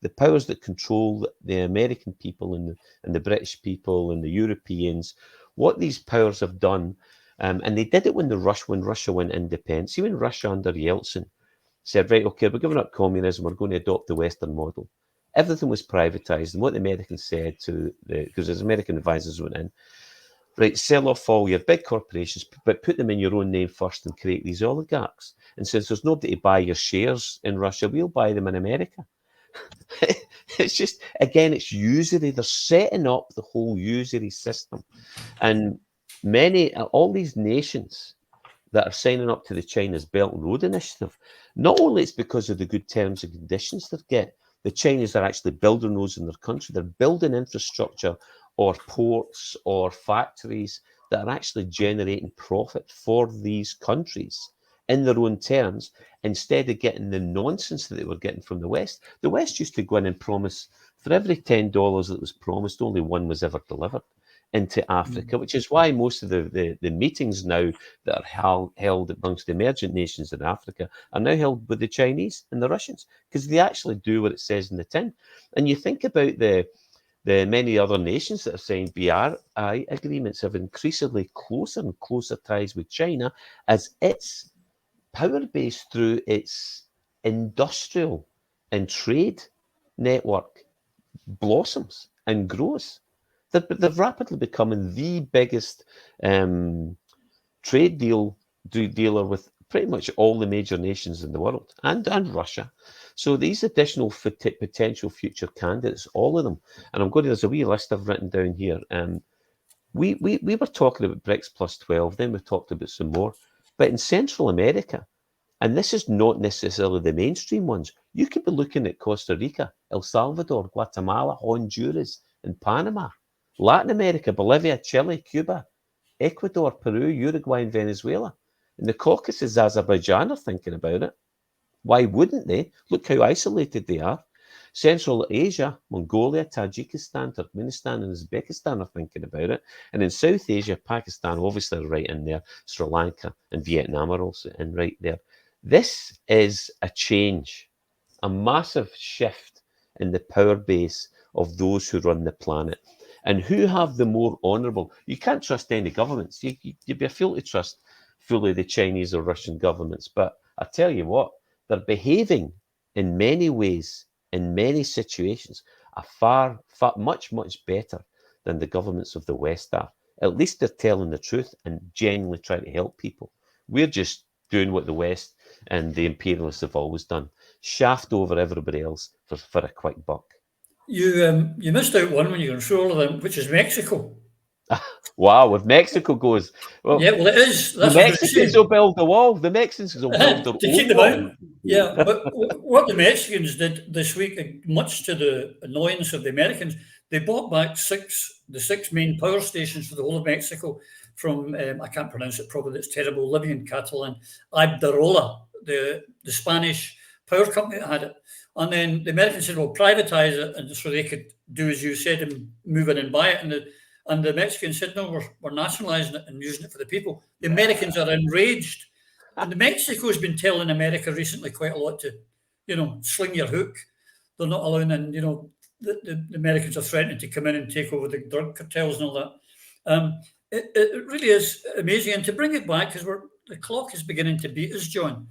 Speaker 3: the powers that control the American people and the British people and the Europeans, what these powers have done, and they did it when Russia went independent. See, when Russia under Yeltsin said, right, okay, we're giving up communism, we're going to adopt the Western model. Everything was privatized, and what the Americans said because as American advisors went in, right, sell off all your big corporations, but put them in your own name first and create these oligarchs. And since there's nobody to buy your shares in Russia, we'll buy them in America. It's just, again, it's usury. They're setting up the whole usury system. And all these nations that are signing up to the China's Belt and Road Initiative, not only it's because of the good terms and conditions they get, the Chinese are actually building those in their country. They're building infrastructure or ports or factories that are actually generating profit for these countries in their own terms, instead of getting the nonsense that they were getting from the West. The West used to go in and promise, for every $10 that was promised, only one was ever delivered into Africa, which is why most of the meetings now that are held amongst the emergent nations in Africa are now held with the Chinese and the Russians, because they actually do what it says in the tin. And you think about the many other nations that have signed BRI agreements have increasingly closer and closer ties with China as its power base through its industrial and trade network blossoms and grows. They're rapidly becoming the biggest trade dealer with pretty much all the major nations in the world, and Russia. So these additional potential future candidates, all of them, and there's a wee list I've written down here. We were talking about BRICS plus 12, then we talked about some more. But in Central America, and this is not necessarily the mainstream ones, you could be looking at Costa Rica, El Salvador, Guatemala, Honduras, and Panama. Latin America, Bolivia, Chile, Cuba, Ecuador, Peru, Uruguay, and Venezuela. And the Caucasus, Azerbaijan are thinking about it. Why wouldn't they? Look how isolated they are. Central Asia, Mongolia, Tajikistan, Turkmenistan, and Uzbekistan are thinking about it. And in South Asia, Pakistan, obviously right in there, Sri Lanka and Vietnam are also in right there. This is a change, a massive shift in the power base of those who run the planet. And who have the more honourable? You can't trust any governments. You'd be a fool to trust fully the Chinese or Russian governments. But I tell you what, they're behaving in many ways, in many situations, are much better than the governments of the West are. At least they're telling the truth and genuinely trying to help people. We're just doing what the West and the imperialists have always done: shaft over everybody else for a quick buck.
Speaker 2: You missed out one when you went through all of them, which is Mexico.
Speaker 3: Wow, if Mexico goes, well,
Speaker 2: yeah, well, it is.
Speaker 3: That's the Mexicans will build the wall. The Mexicans will build their
Speaker 2: to keep
Speaker 3: own
Speaker 2: them
Speaker 3: wall.
Speaker 2: out. Yeah, but what the Mexicans did this week, much to the annoyance of the Americans, they bought back the six main power stations for the whole of Mexico from, I can't pronounce it properly, it's terrible, Libyan Catalan, Iberdrola, the Spanish power company that had it. And then the Americans said, well, privatize it, and so they could do as you said and move in and buy it. And the Mexicans said, no, we're nationalizing it and using it for the people. The Americans are enraged. And Mexico's been telling America recently quite a lot to, sling your hook. They're not allowing, and, the Americans are threatening to come in and take over the drug cartels and all that. It really is amazing. And to bring it back, because the clock is beginning to beat us, John.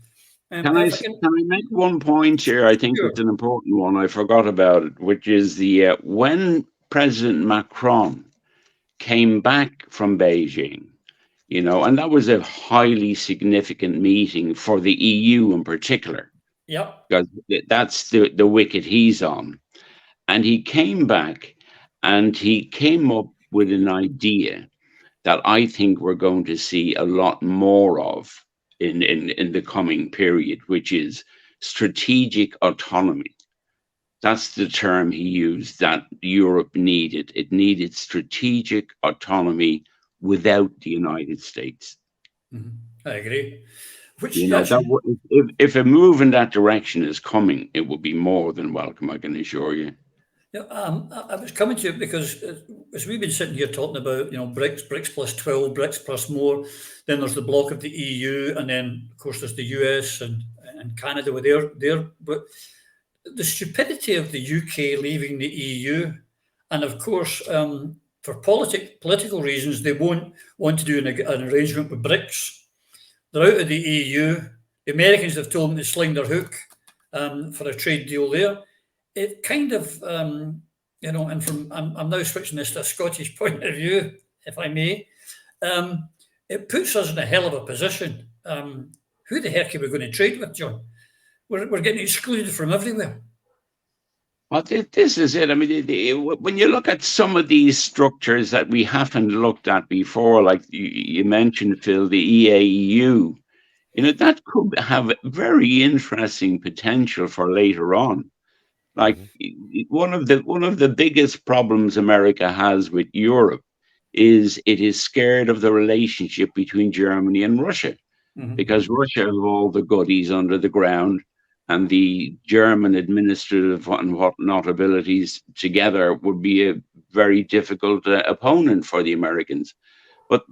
Speaker 4: Can I make one point here? I think It's an important one. I forgot about it, which is when President Macron came back from Beijing, and that was a highly significant meeting for the EU in particular.
Speaker 2: Yeah.
Speaker 4: Because that's the wicket he's on. And he came back and he came up with an idea that I think we're going to see a lot more of in the coming period, which is strategic autonomy. That's the term he used that Europe needed. It needed strategic autonomy without the United States.
Speaker 2: Mm-hmm. I agree.
Speaker 4: If a move in that direction is coming, it will be more than welcome, I can assure you.
Speaker 2: Yeah, I was coming to it because as we've been sitting here talking about, BRICS plus 12, BRICS plus more, then there's the bloc of the EU, and then of course there's the US and Canada with but the stupidity of the UK leaving the EU, and of course for political reasons they won't want to do an arrangement with BRICS. They're out of the EU. The Americans have told them to sling their hook for a trade deal there. It kind of, and I'm now switching this to a Scottish point of view, if I may. it puts us in a hell of a position. Who the heck are we going to trade with, John? We're getting excluded from everywhere.
Speaker 4: Well, this is it. I mean, when you look at some of these structures that we haven't looked at before, like you mentioned, Phil, the EAEU, that could have very interesting potential for later on. Like one of the biggest problems America has with Europe is it is scared of the relationship between Germany and Russia, because Russia have all the goodies under the ground, and the German administrative and whatnot abilities together would be a very difficult opponent for the Americans. But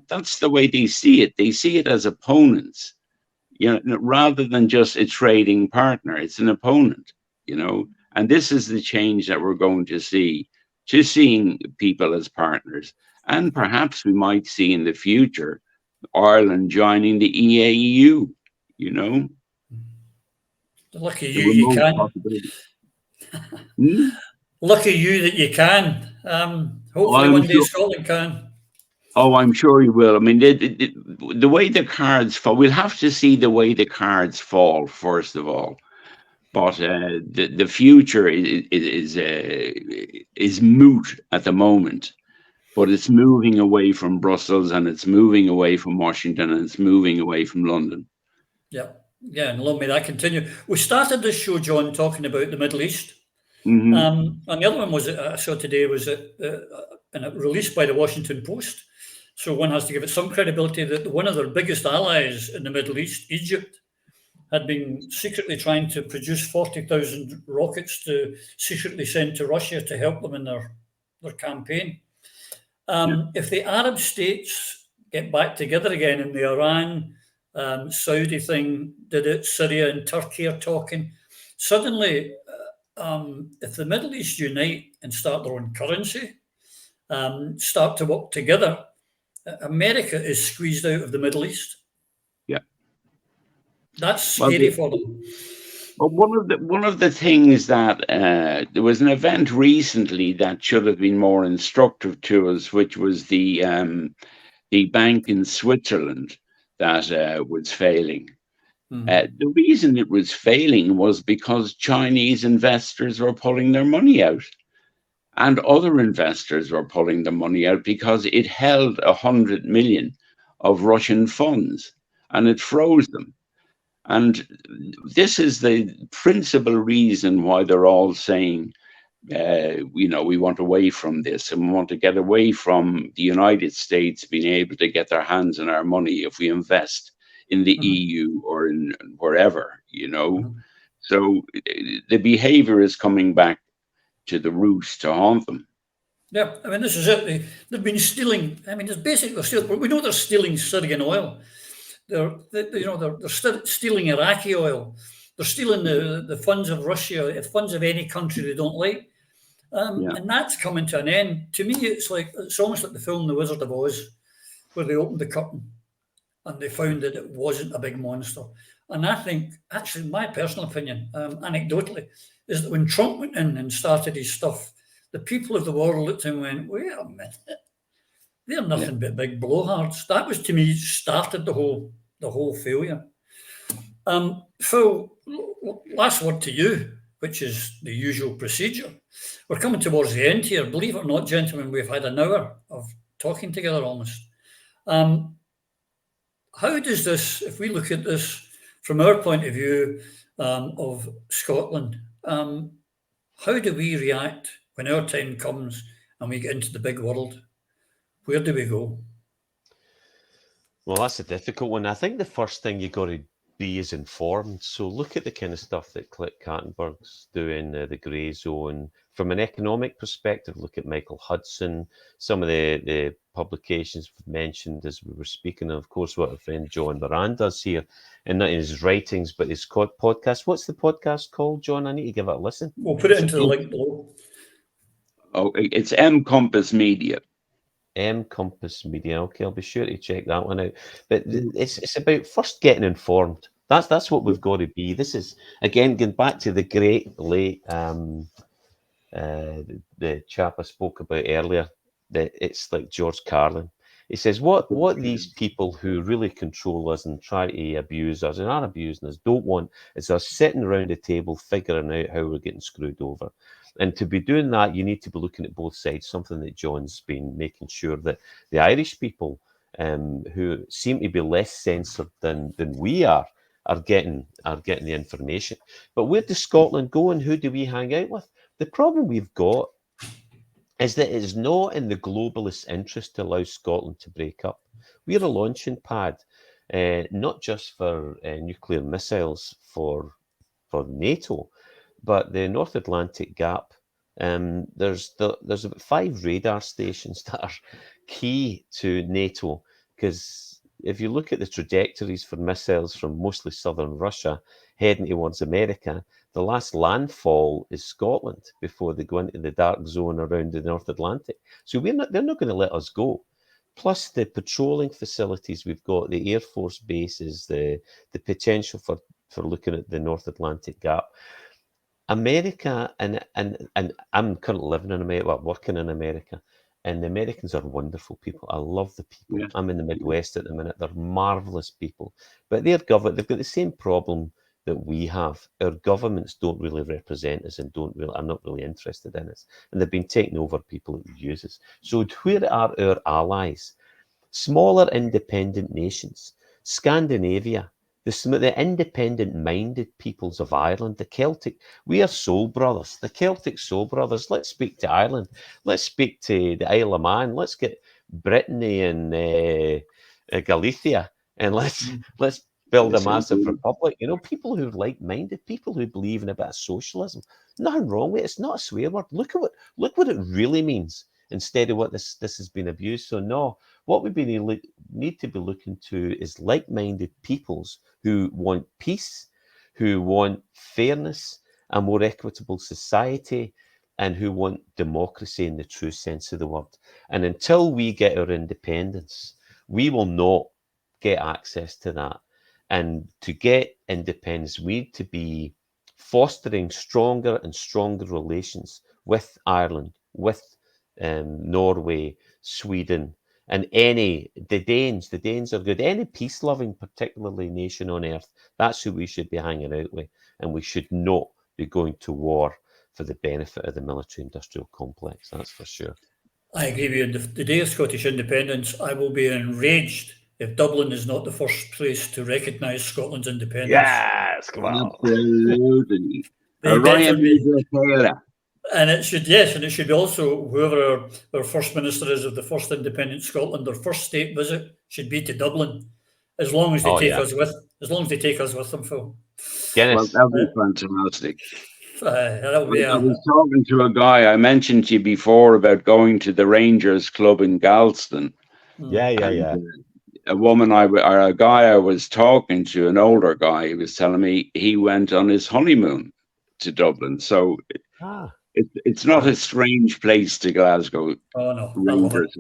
Speaker 4: that's the way they see it. They see it as opponents, rather than just a trading partner. It's an opponent, and this is the change that we're going to see, to seeing people as partners. And perhaps we might see in the future Ireland joining the EAEU,
Speaker 2: Lucky you, you can. Lucky you that you can. Hopefully one day Scotland can.
Speaker 4: Oh, I'm sure you will. I mean, the way the cards fall, we'll have to see the way the cards fall, first of all. But the future is moot at the moment. But it's moving away from Brussels, and it's moving away from Washington, and it's moving away from London.
Speaker 2: Yeah, and long may that continue. We started this show, John, talking about the Middle East. And the other one was, I saw today, was released by the Washington Post. So one has to give it some credibility that one of their biggest allies in the Middle East, Egypt, had been secretly trying to produce 40,000 rockets to secretly send to Russia to help them in their campaign. If the Arab states get back together again, and the Iran, Saudi thing did it, Syria and Turkey are talking, suddenly, if the Middle East unite and start their own currency, start to work together, America is squeezed out of the Middle East.
Speaker 4: Yeah,
Speaker 2: that's scary for them.
Speaker 4: But one of the things that there was an event recently that should have been more instructive to us, which was the bank in Switzerland that was failing. The reason it was failing was because Chinese investors were pulling their money out, and other investors were pulling the money out because it held 100 million of Russian funds, and it froze them. And this is the principal reason why they're all saying, we want away from this, and we want to get away from the United States being able to get their hands on our money if we invest in the EU or in wherever, So the behavior is coming back to the roots to haunt them.
Speaker 2: Yeah, I mean, this is it. They've been stealing. I mean, it's basically stealing. We know they're stealing Syrian oil. They're stealing Iraqi oil. They're stealing the funds of Russia, the funds of any country they don't like. And that's coming to an end. To me, it's almost like the film The Wizard of Oz, where they opened the curtain and they found that it wasn't a big monster. And I think, actually, my personal opinion, anecdotally, is that when Trump went in and started his stuff, the people of the world looked at him and went, wait a minute, they're nothing but big blowhards. That was, to me, started the whole failure. Phil, last word to you, which is the usual procedure. We're coming towards the end here. Believe it or not, gentlemen, we've had an hour of talking together almost. How does this, if we look at this from our point of view of Scotland, how do we react when our time comes and we get into the big world? Where do we go?
Speaker 3: Well, that's a difficult one. I think the first thing you got to be is informed. So look at the kind of stuff that Click Kattenberg's doing, the grey zone. From an economic perspective, look at Michael Hudson, some of the publications we've mentioned as we were speaking, and of course what our friend John Moran does here, and not in his writings, but his podcast. What's the podcast called, John? I need to give it a listen.
Speaker 2: We'll put it into the link below.
Speaker 4: Oh, it's M Compass Media.
Speaker 3: M Compass Media. Okay, I'll be sure to check that one out. But it's about first getting informed. That's what we've got to be. This is, again, going back to the great late the chap I spoke about earlier, that it's like George Carlin. He says, what these people who really control us and try to abuse us and are abusing us don't want is us sitting around a table figuring out how we're getting screwed over. And to be doing that, you need to be looking at both sides, something that John's been making sure that the Irish people, who seem to be less censored than we are getting the information. But where does Scotland go and who do we hang out with? The problem we've got is that it is not in the globalist interest to allow Scotland to break up. We're a launching pad, not just for nuclear missiles for NATO, but the North Atlantic Gap. There's about 5 radar stations that are key to NATO, because if you look at the trajectories for missiles from mostly southern Russia heading towards America, the last landfall is Scotland before they go into the dark zone around the North Atlantic. So they're not going to let us go. Plus the patrolling facilities we've got, the Air Force bases, the potential for looking at the North Atlantic Gap. America, and I'm currently living in America, well, working in America, and the Americans are wonderful people. I love the people. Yeah. I'm in the Midwest at the minute. They're marvelous people. But their government, they've got the same problem that we have. Our governments don't really represent us and are not really interested in us. And they've been taking over people who use us. So where are our allies? Smaller independent nations, Scandinavia, the independent-minded peoples of Ireland, the Celtic, we are soul brothers, the Celtic soul brothers. Let's speak to Ireland. Let's speak to the Isle of Man. Let's get Brittany and Galicia, and let's build a massive republic. You know, people who are like-minded, people who believe in a bit of socialism. Nothing wrong with it. It's not a swear word. Look what it really means, instead of what this has been abused. So no, what we need to be looking to is like-minded peoples who want peace, who want fairness, a more equitable society, and who want democracy in the true sense of the word. And until we get our independence, we will not get access to that. And to get independence, we need to be fostering stronger and stronger relations with Ireland, with Norway, Sweden, and the Danes are good. Any peace-loving, particularly nation on earth, that's who we should be hanging out with. And we should not be going to war for the benefit of the military-industrial complex, that's for sure.
Speaker 2: I agree with you. The day of Scottish independence, I will be enraged if Dublin is not the first place to recognise Scotland's independence.
Speaker 3: Yes, come on.
Speaker 4: Absolutely.
Speaker 2: And it should, yes, and it should be also whoever our First Minister is of the first independent Scotland, their first state visit should be to Dublin, as long as they take us with them, Phil.
Speaker 4: Well, that would be fantastic.
Speaker 2: I
Speaker 4: was talking to a guy, I mentioned to you before about going to the Rangers Club in Galston.
Speaker 3: Yeah.
Speaker 4: A guy I was talking to, an older guy, he was telling me he went on his honeymoon to Dublin. So it's not a strange place to Glasgow.
Speaker 2: Oh no,
Speaker 4: Rangers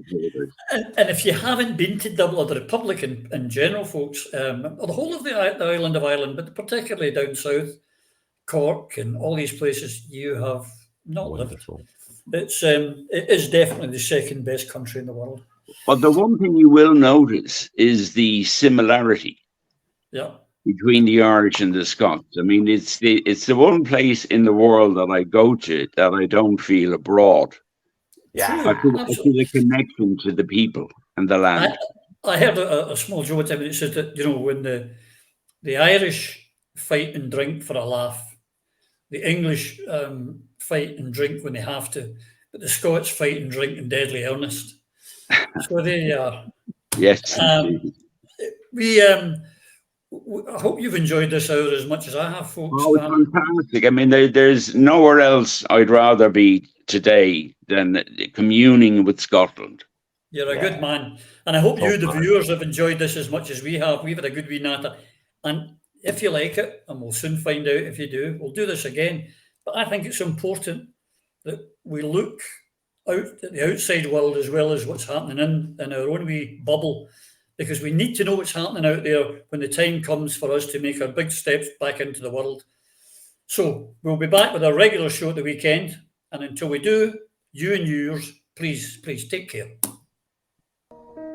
Speaker 2: and if you haven't been to Dublin, or the Republic in general, folks, or the whole of the island of Ireland, but particularly down south, Cork and all these places, you have not
Speaker 3: Wonderful.
Speaker 2: lived. It is definitely the second best country in the world.
Speaker 4: But the one thing you will notice is the similarity between the Irish and the Scots. I mean, it's the one place in the world that I go to that I don't feel abroad.
Speaker 3: Yeah,
Speaker 4: I feel a connection to the people and the land.
Speaker 2: I heard a small joke at it says that, you know, when the Irish fight and drink for a laugh, the English fight and drink when they have to, but the Scots fight and drink in deadly earnest. So there you are.
Speaker 4: Yes.
Speaker 2: I hope you've enjoyed this hour as much as I have, folks.
Speaker 4: Oh, it's fantastic. I mean, there's nowhere else I'd rather be today than communing with Scotland.
Speaker 2: You're a good man. And I hope you, the viewers, have enjoyed this as much as we have. We've had a good wee natter. And if you like it, and we'll soon find out if you do, we'll do this again. But I think it's important that we look out at the outside world as well as what's happening in our own wee bubble, because we need to know what's happening out there when the time comes for us to make our big steps back into the world. So we'll be back with our regular show at the weekend. And until we do, you and yours, please take care.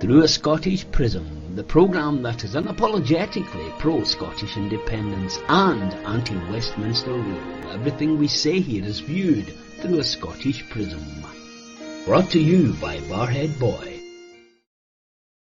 Speaker 1: Through a Scottish Prism, the programme that is unapologetically pro-Scottish independence and anti-Westminster rule. Everything we say here is viewed through a Scottish prism. Brought to you by Barhead Boy.